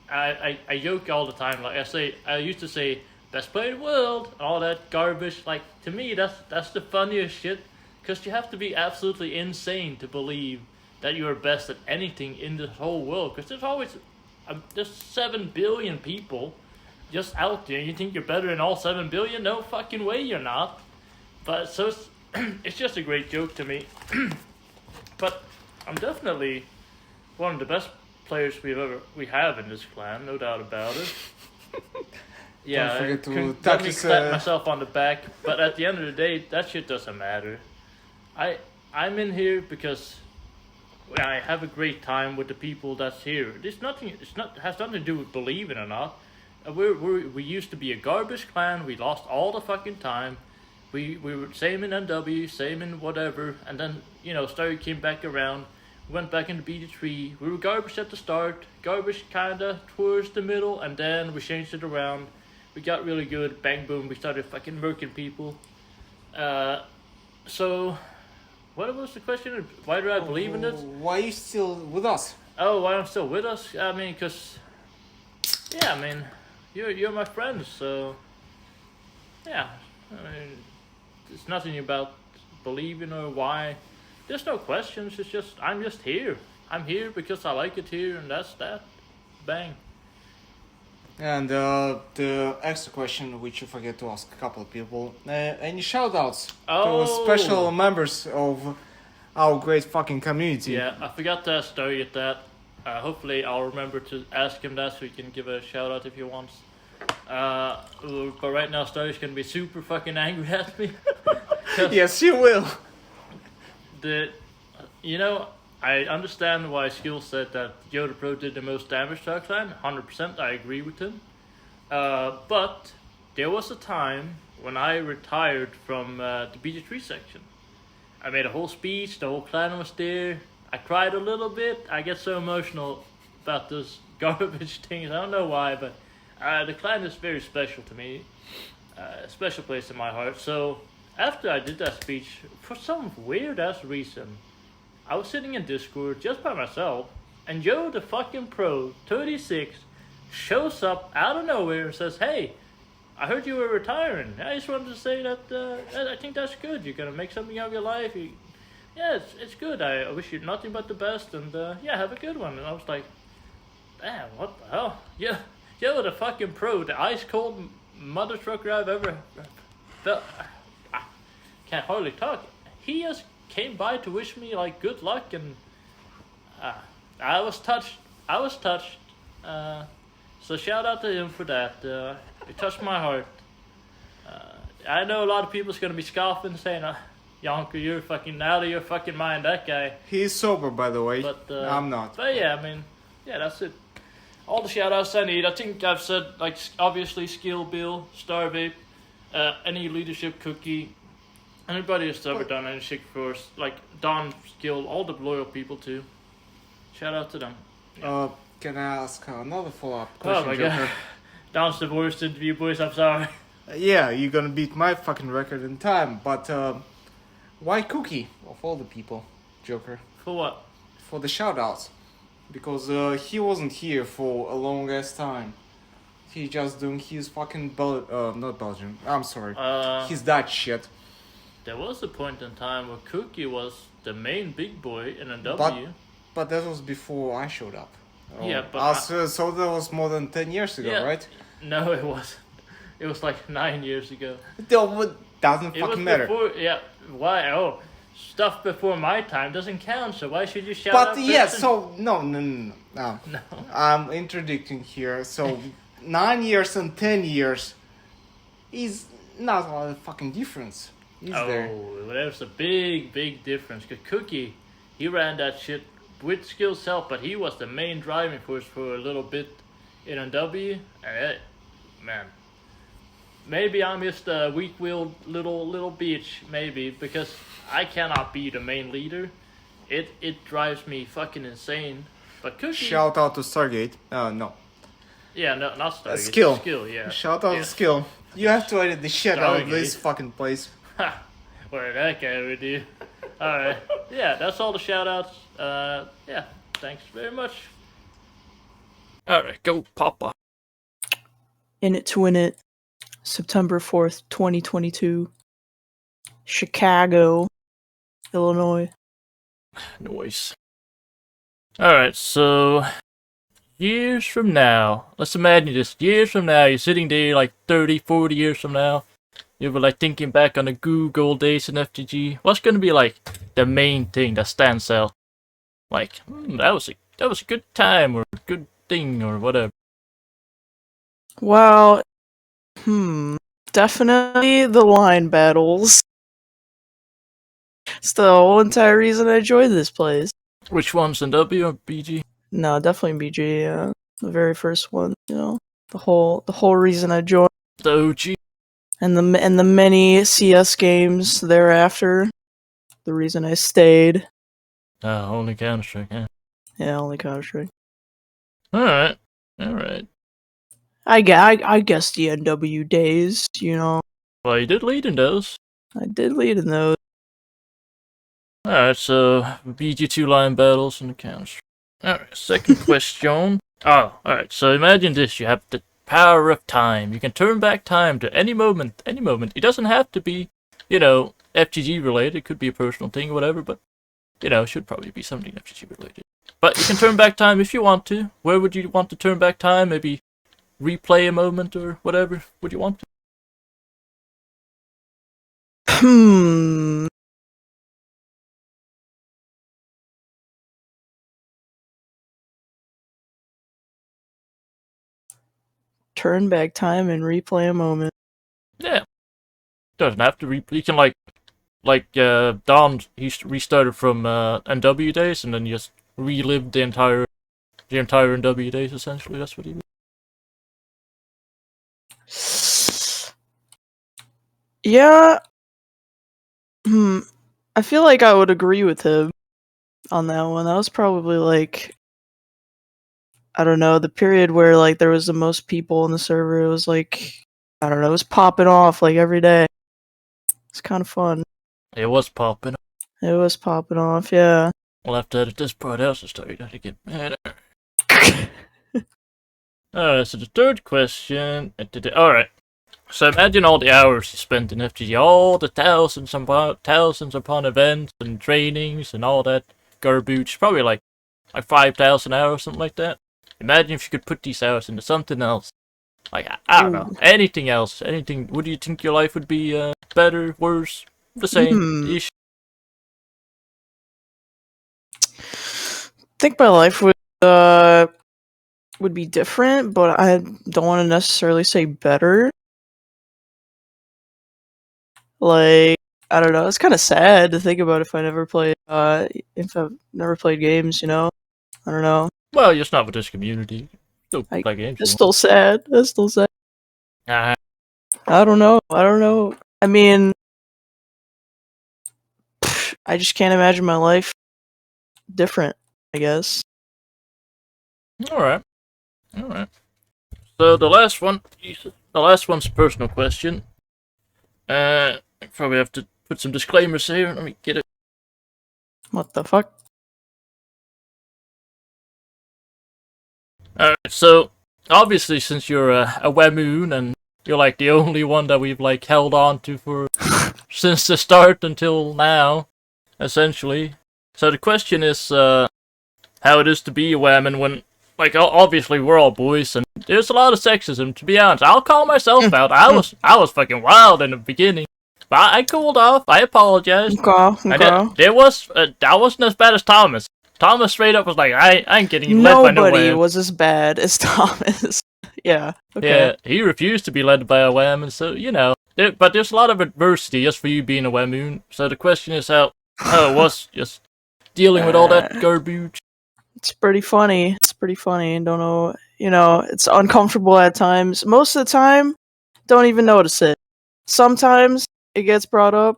I joke all the time. Like I used to say best player in the world and all that garbage. Like to me, that's the funniest shit. Because you have to be absolutely insane to believe that you are best at anything in this whole world. Because there's always there's 7 billion people just out there. You think you're better than all 7 billion? No fucking way you're not. But so it's just a great joke to me. But I'm definitely one of the best players we have in this clan, no doubt about it. Yeah, Don't forget to let touch me his, clap myself on the back. But at the end of the day, that shit doesn't matter. I'm in here because I have a great time with the people that's here. There's nothing. Has nothing to do with believing or not. We used to be a garbage clan. We lost all the fucking time. We were same in NW, same in whatever, and then Stargate came back around. We went back into BD3. We were garbage at the start, garbage kinda towards the middle, and then we changed it around. We got really good. Bang boom. We started fucking murking people. So. What was the question? Why do I believe in this? Why are you still with us? Oh, why I'm still with us? I mean, cause, yeah, I mean, you're my friends, so, yeah. I mean, it's nothing about believing or why. There's no questions. It's just I'm just here. I'm here because I like it here, and that's that. Bang. And the extra question, which you forget to ask a couple of people, any shoutouts to special members of our great fucking community? Yeah, I forgot to ask Stargate that. Hopefully I'll remember to ask him that so he can give a shout out if he wants. But right now Stargate's gonna be super fucking angry at me. Yes, you will. I understand why Skill said that Yoda Pro did the most damage to our clan. 100%, I agree with him. But there was a time when I retired from the BG3 section. I made a whole speech, the whole clan was there. I cried a little bit. I get so emotional about those garbage things. I don't know why, but the clan is very special to me. A special place in my heart. So after I did that speech, for some weird ass reason, I was sitting in Discord just by myself, and Joe the fucking Pro 36 shows up out of nowhere and says, "Hey, I heard you were retiring. I just wanted to say that I think that's good. You're gonna make something of your life. It's good. I wish you nothing but the best, and have a good one." And I was like, "Damn, what the hell? Yeah, Joe the fucking Pro, the ice cold mother trucker I've ever felt. I can't hardly talk. He just came by to wish me like good luck, and I was touched. So shout out to him for that. It touched my heart. I know a lot of people's gonna be scoffing, saying, "Jonker, you're fucking out of your fucking mind." That guy. He's sober, by the way. But I'm not. But yeah, I mean, that's it. All the shout outs I need. I think I've said, like, obviously Skill Bill, Starvape, any leadership cookie. Anybody who's ever done any shit for us, like Don, Skill, all the loyal people too. Shout out to them. Yeah. Can I ask another follow-up question, Oh my Joker? god. Don's the worst interview, boys, I'm sorry. Yeah, you're gonna beat my fucking record in time, but why Cookie of all the people, Joker? For what? For the shoutouts. Because he wasn't here for a long ass time. He just doing his fucking not Belgian, I'm sorry. His Dutch shit. There was a point in time where Cookie was the main big boy in NW. But that was before I showed up. Yeah, but so that was more than 10 years ago, Yeah. right? No, it wasn't. It was like 9 years ago. Doesn't It was fucking matter. before, why? Oh, stuff before my time doesn't count, so why should you shout out? But yeah, person? so no. No. I'm interdicting here. So 9 years and 10 years is not a lot of fucking difference. Is there? Oh, there's a big difference. Cause Cookie, he ran that shit with Skill's help, but he was the main driving force for a little bit in NW. And man, maybe I'm just a weak-willed little bitch, maybe, because I cannot be the main leader. It drives me fucking insane. But Cookie, Shout out to Stargate. No. yeah, no, not Stargate. Skill. Skill, yeah. Shout out Yeah. to Skill. You have to edit the shit out of Stargate. this fucking place. Ha! What did that guy ever do? Alright. Yeah, that's all the shout outs. Thanks very much. Alright, go Papa. Inittowinit, September 4th, 2022. Chicago, Illinois. Noise. Alright, so years from now, let's imagine this. Years from now, you're sitting there like 30, 40 years from now. You were like thinking back on the Google days in FTG. What's gonna be like the main thing that stands out? Like, that was a good time or a good thing or whatever. Well, definitely the line battles. It's the whole entire reason I joined this place. Which one's in W or BG? No, definitely BG. Yeah, the very first one. You know, the whole reason I joined, The OG. and the many CS games thereafter. The reason I stayed. Only Counter-Strike, yeah. Yeah, only Counter-Strike. Alright. I guess the NW days. You know, Well, you did lead in those. I did lead in those. Alright, so BG2 line battles and the Counter-Strike. Alright, second question. Oh, alright, so imagine this. You have the power of time. You can turn back time to any moment. It doesn't have to be, FGG related. It could be a personal thing or whatever, but, it should probably be something FGG related. But you can turn back time if you want to. Where would you want to turn back time? Maybe replay a moment or whatever would you want to? Turn back time and replay a moment. Yeah. Doesn't have to replay. You can like Dom, he restarted from NW days and then just relived the entire NW days essentially. That's what he did. Yeah. I feel like I would agree with him on that one. That was probably like, I don't know, the period where like there was the most people in the server. It was like, I don't know, it was popping off like every day. It's kind of fun. It was popping. It was popping off, yeah. We'll have to edit this part out to start to get mad. Alright, so the third question. Alright. So imagine all the hours you spent in FGG, all the thousands upon events and trainings and all that garbage. Probably like 5,000 hours, something like that. Imagine if you could put these hours into something else. Like, I don't know, anything else. Anything. Would you think your life would be better, worse, the same-ish? I think my life would be different, but I don't want to necessarily say better. Like, I don't know, it's kind of sad to think about if I've never played games, I don't know. Well, just not with this community. Still play games. It's still sad. It's still sad. I don't know. I mean, I just can't imagine my life different, I guess. Alright. So the last one's a personal question. I probably have to put some disclaimers here. Let me get it. What the fuck? Alright, so obviously since you're a Wemoon and you're like the only one that we've like held on to for since the start until now, essentially. So the question is how it is to be a Wemoon when, like, obviously we're all boys and there's a lot of sexism. To be honest, I'll call myself out. I was fucking wild in the beginning, but I cooled off. I apologized. Okay. That wasn't as bad as Thomas. Thomas straight up was like, I ain't getting led by no Wham. Nobody was as bad as Thomas. Yeah. Okay. Yeah, he refused to be led by a Wham, and so but there's a lot of adversity just for you being a Wemoon. So the question is how it was just dealing with all that garbage. It's pretty funny. Don't know. It's uncomfortable at times. Most of the time, don't even notice it. Sometimes it gets brought up.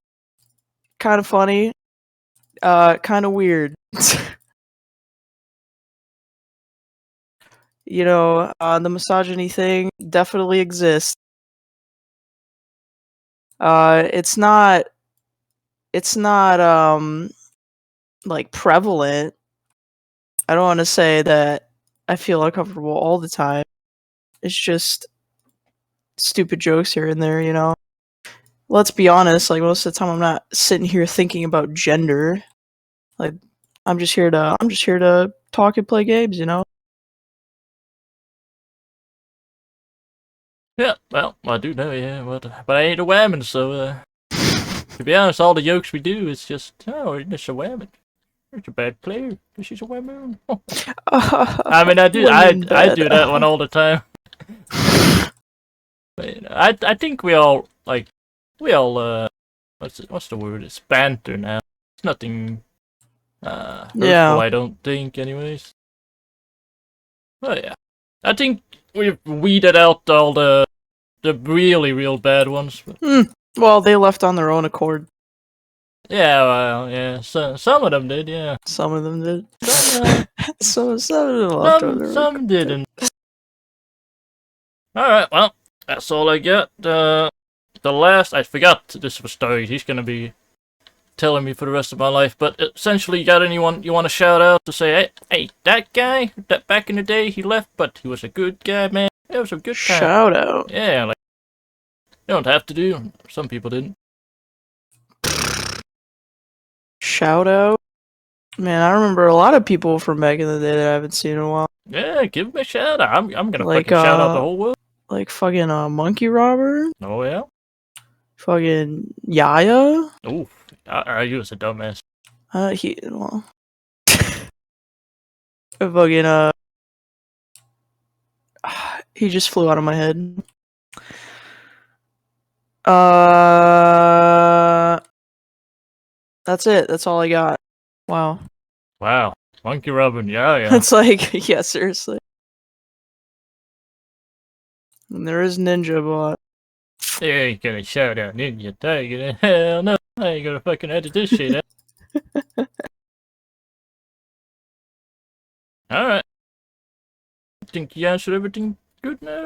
Kind of funny. Kind of weird. The misogyny thing definitely exists. It's not like prevalent. I don't want to say that I feel uncomfortable all the time. It's just stupid jokes here and there, you know. Let's be honest, like most of the time I'm not sitting here thinking about gender. Like I'm just here to talk and play games, you know. Yeah, well, I do know, yeah, but I ain't a whammon, so, to be honest, all the jokes we do is just, oh, you're just a whammon. You're a bad player, because she's a whammon. I mean, I do that one all the time. But, you know, I think we all, what's the word? It's banter now. It's nothing, hurtful, Yeah. I don't think, anyways. But yeah, I think we've weeded out all the really real bad ones. Well, they left on their own accord. Yeah, well, yeah. So, some of them did, yeah. Some of them did. Some, some of them left on their own some didn't. Alright, well, that's all I got. The last, I forgot this was Stargate. He's gonna be telling me for the rest of my life. But essentially, you got anyone you want to shout out to say, hey, that guy, that back in the day he left, but he was a good guy, man. It was a good time. Shout out. Yeah, like, you don't have to do. Some people didn't. Shout out. Man, I remember a lot of people from back in the day that I haven't seen in a while. Yeah, give him a shout out. I'm gonna Like, fucking shout out the whole world. Like fucking Monkey Robber. Oh yeah. Fucking Yaya. Oof. You was a dumbass. Well. Fucking he just flew out of my head. That's it. That's all I got. Wow. Wow. Monkey Robin, yeah. It's like, yeah, seriously. And there is Ninja Bot. You ain't gonna shout out Ninja Tiger. Hell no. I ain't gonna fucking edit this shit out. Alright. I think you answered everything good now.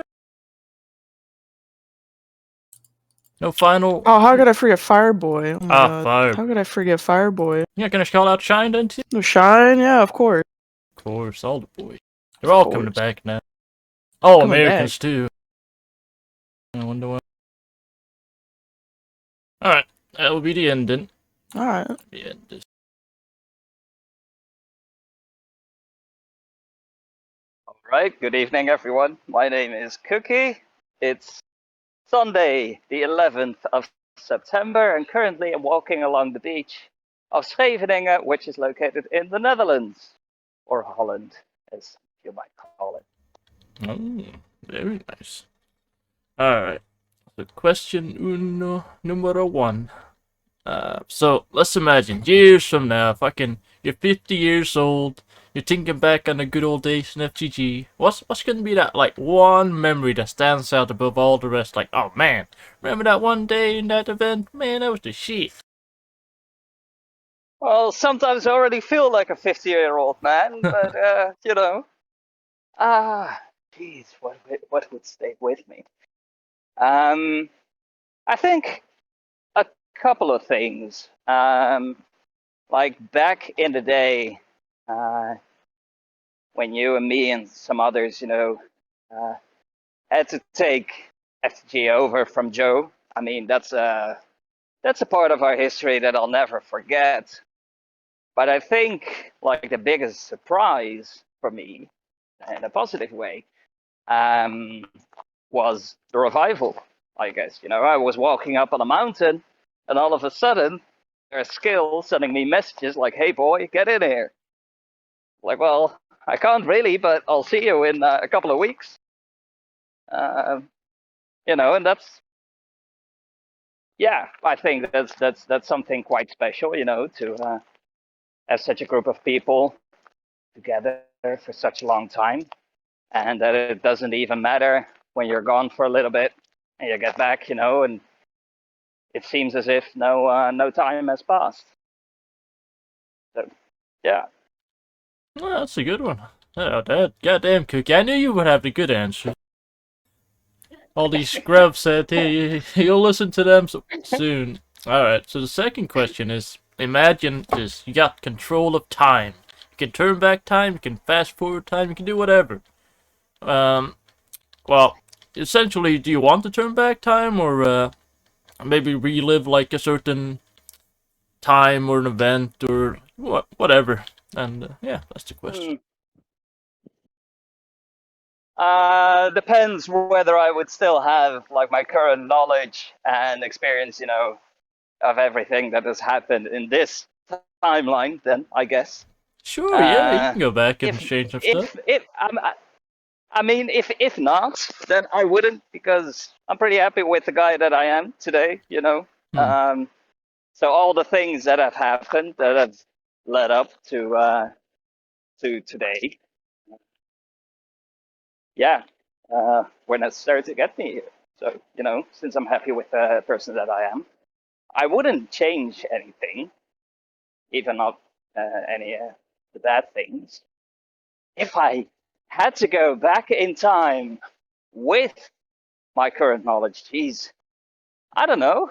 No final. Oh, how could I forget Fireboy? Oh my god. Fire. How could I forget Fireboy? You're not gonna call out Shine then too? No, Shine? Yeah, of course. Of course, all the boys. They're all coming course. back now. All Coming Americans back. too. I wonder why. Alright, that will be the end then. Alright. The end. Alright, good evening everyone. My name is Cookie. It's Sunday, the 11th of September, and currently I'm walking along the beach of Scheveningen, which is located in the Netherlands, or Holland, as you might call it. Oh, very nice. Alright. So question numero one. So let's imagine years from now, fucking you're 50 years old, you're thinking back on the good old days in FGG. What's gonna be that like one memory that stands out above all the rest? Like, oh man, remember that one day in that event? Man, that was the shit. Well, sometimes I already feel like a 50-year-old man, but you know. Jeez, what would stay with me? I think a couple of things. Like back in the day, when you and me and some others, you know, had to take FG over from Joe. I mean, that's a part of our history that I'll never forget. But I think like the biggest surprise for me, in a positive way, was the revival. I guess, you know, I was walking up on a mountain, and all of a sudden, there's Skill sending me messages like, "Hey boy, get in here." Like, well, I can't really, but I'll see you in a couple of weeks. You know, and that's, yeah, I think that's something quite special, you know, to have such a group of people together for such a long time, and that it doesn't even matter when you're gone for a little bit and you get back, you know, and it seems as if no time has passed. So, yeah. Well, that's a good one. Oh, that goddamn Cookie. I knew you would have the good answer. All these scrubs said, hey, you'll listen to them soon. Alright, so the second question is, imagine this. You got control of time. You can turn back time, you can fast forward time, you can do whatever. Well, essentially, do you want to turn back time, or maybe relive like a certain time or an event or whatever? And yeah, that's the question. Depends whether I would still have like my current knowledge and experience, of everything that has happened in this timeline. Then I guess. Sure, yeah, you can go back and If change some stuff. I mean, if not, then I wouldn't, because I'm pretty happy with the guy that I am today. So all the things that have happened that have led up to today, yeah, were necessary to get me here. So since I'm happy with the person that I am, I wouldn't change anything, even not any the bad things. If I had to go back in time with my current knowledge, geez, I don't know.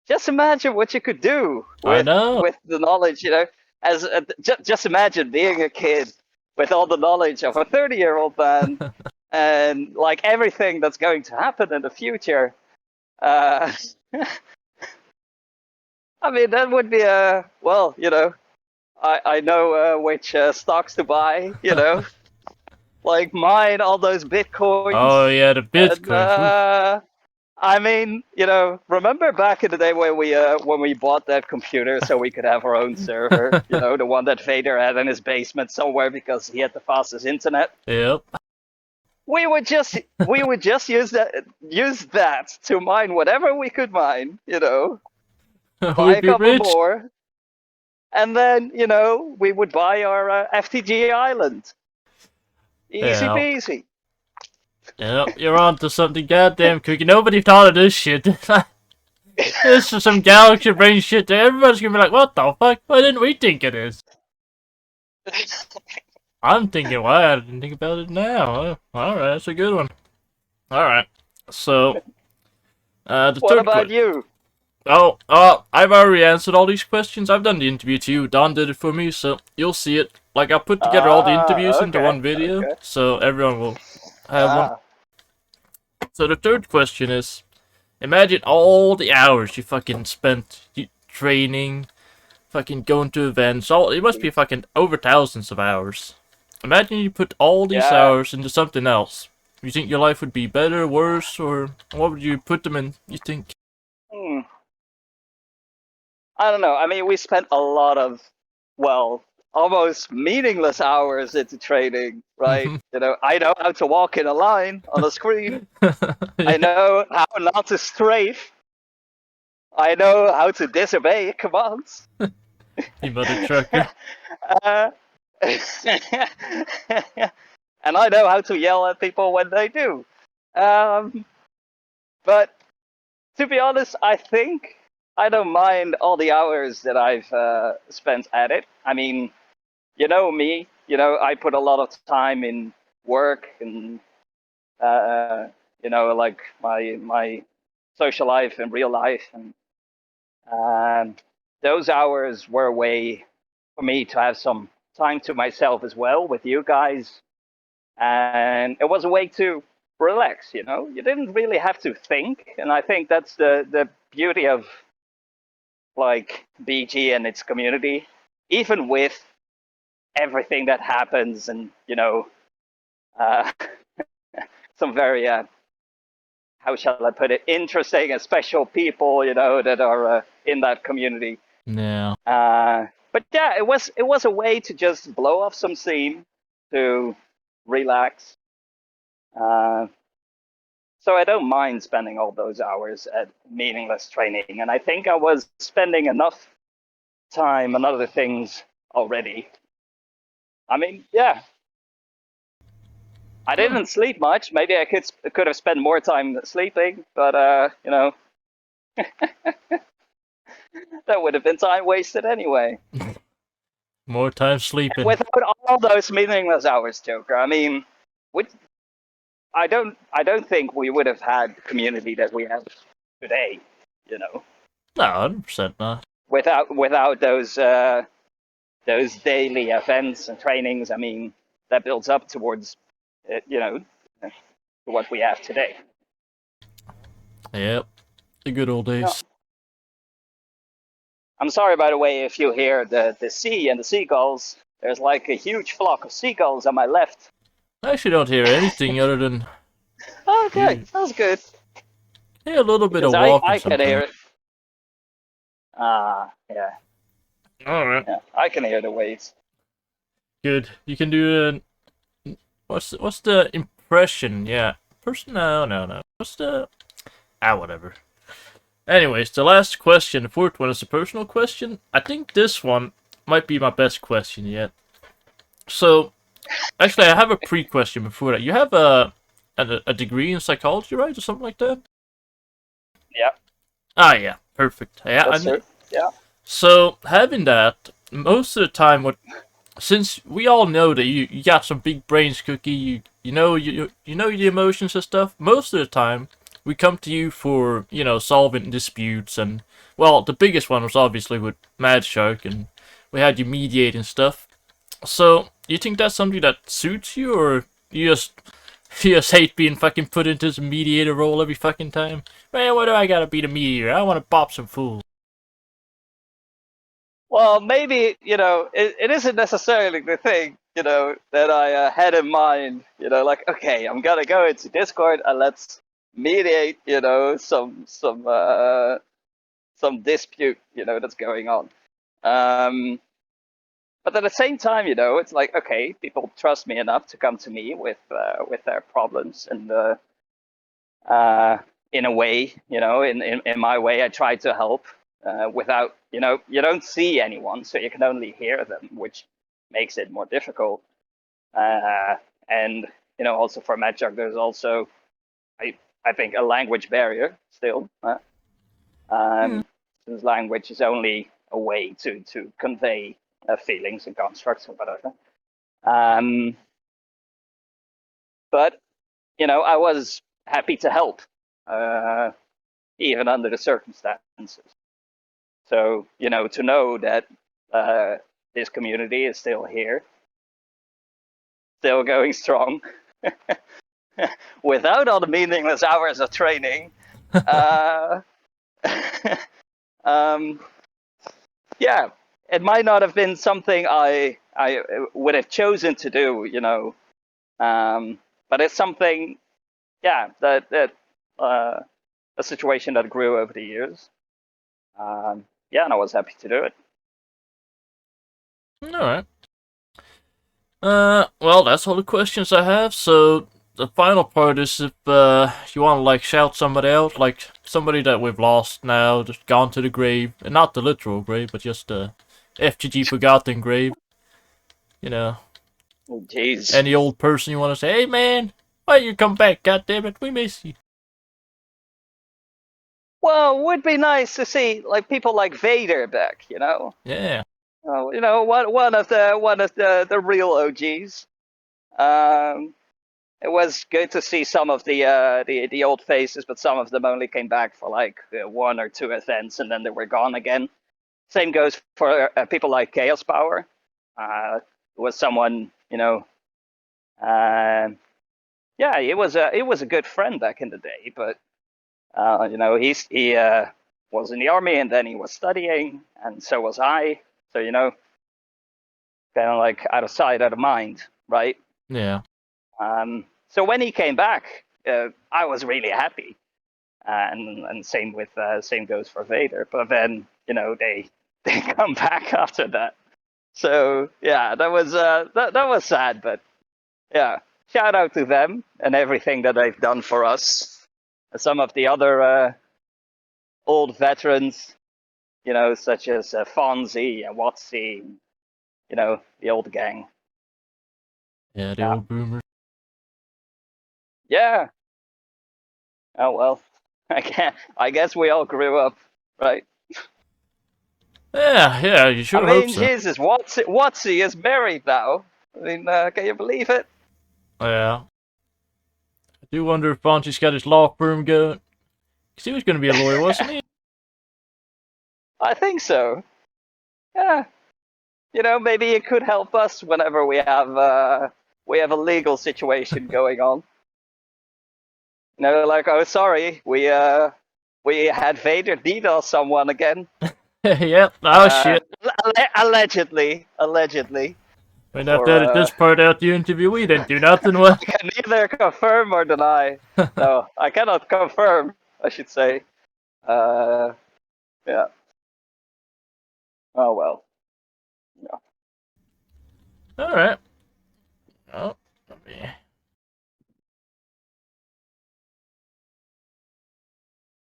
Just imagine what you could do I know. with the knowledge, As just imagine being a kid with all the knowledge of a 30-year-old man and like everything that's going to happen in the future. I mean, that would be I know which stocks to buy, like mine all those bitcoins. Oh yeah, the Bitcoin. And, I mean, remember back in the day when we bought that computer so we could have our own server, the one that Vader had in his basement somewhere because he had the fastest internet. Yep. We would just use that to mine whatever we could mine, buy We'd a be couple rich. more, and then we would buy our FTG island. Easy Yeah. peasy. Yep, you're on to something goddamn cookie. Nobody thought of this shit. This is some galaxy brain shit that everybody's gonna be like, what the fuck? Why didn't we think of this? I'm thinking, why I didn't think about it now. Alright, that's a good one. Alright, so, the What third about you? Oh, I've already answered all these questions. I've done the interview too. Don did it for me, so you'll see it. Like, I put together all the interviews into one video, okay. so everyone will have one. So the third question is, imagine all the hours you fucking spent training, fucking going to events. It must be fucking over thousands of hours. Imagine you put all these hours into something else. You think your life would be better, worse, or what would you put them in, you think? I don't know. I mean, we spent a lot of, almost meaningless hours into training, right? I know how to walk in a line on a screen. I know how not to strafe. I know how to disobey commands. You mother trucker. And I know how to yell at people when they do. But to be honest, I think I don't mind all the hours that I've spent at it. I mean, you know me. I put a lot of time in work and like my social life and real life, and those hours were a way for me to have some time to myself as well with you guys, and it was a way to relax. You didn't really have to think, and I think that's the beauty of like BG and its community, even with everything that happens, and some very how shall I put it, interesting and special people, that are in that community. Yeah. But yeah, it was a way to just blow off some steam, to relax. So I don't mind spending all those hours at meaningless training, and I think I was spending enough time on other things already. I mean, yeah. I didn't sleep much. Maybe I could have spent more time sleeping, but that would have been time wasted anyway. More time sleeping. Without all those meaningless hours, Joker. I mean, I don't think we would have had the community that we have today. No, 100% not. Without those those daily events and trainings, I mean, that builds up towards, what we have today. Yep, the good old days. Yeah. I'm sorry, by the way, if you hear the sea and the seagulls. There's like a huge flock of seagulls on my left. I actually don't hear anything other than Okay, that's good. a little bit Because of walking. I can hear it. Yeah. All right. Yeah, I can hear the waves. Good. You can do what's the impression? Yeah. No. What's the whatever. Anyways, the last question, the fourth one, is a personal question. I think this one might be my best question yet. So, actually, I have a pre-question before that. You have a degree in psychology, right, or something like that? Yeah. Ah, yeah, perfect. Yeah, That's it. Yeah. So having that, most of the time, since we all know that you got some big brains, Cookie, you know the emotions and stuff. Most of the time, we come to you for solving disputes, and well, the biggest one was obviously with Mad Shark, and we had you mediate and stuff. So you think that's something that suits you, or you just hate being fucking put into this mediator role every fucking time? Man, why do I gotta be the mediator? I want to pop some fools. Well, maybe, it isn't necessarily the thing, that I had in mind, like, okay, I'm gonna go into Discord and let's mediate, some dispute, that's going on. But at the same time, it's like, okay, people trust me enough to come to me with their problems, and in a way, in my way, I try to help without, you don't see anyone, so you can only hear them, which makes it more difficult. And also for Magic, there's also, I think, a language barrier still. Since language is only a way to convey feelings and constructs or whatever. But I was happy to help, even under the circumstances. So to know that this community is still here, still going strong, without all the meaningless hours of training. Yeah, it might not have been something I would have chosen to do, but it's something, that a situation that grew over the years. And I was happy to do it. All right. Well, that's all the questions I have. So the final part is if you want to shout somebody out, like somebody that we've lost now, just gone to the grave, and not the literal grave, but just the FGG forgotten grave. Oh, jeez. Any old person you want to say, hey man, why you come back? God damn it, we miss you. Well, it would be nice to see people like Vader back. Yeah. One of the real OGs. It was good to see some of the old faces, but some of them only came back for one or two events, and then they were gone again. Same goes for people like Chaos Power. Who was someone, he was a good friend back in the day, but he was in the army, and then he was studying, and so was I. So kind of out of sight, out of mind, right? Yeah. So when he came back, I was really happy, and same goes for Vader. But then they come back after that. So yeah, that was sad, but yeah, shout out to them and everything that they've done for us. Some of the other old veterans, such as Fonzie and Watsy, the old gang. Yeah, the old boomers. Yeah. Oh well, I guess we all grew up, right? Yeah, you sure hope so. Jesus, Watsy is married now. I mean, can you believe it? Yeah. I do wonder if Fonzie's got his law firm going. Because he was going to be a lawyer, wasn't he? I think so. Yeah. maybe it could help us whenever we have a legal situation going on. Like, oh, sorry, we had Vader DDoS someone again. Yep. Oh shit. Allegedly. We'd have to edit this part out the interview. We didn't do nothing. Well, I can neither confirm or deny. No, I cannot confirm, I should say. Yeah. Oh well. all right.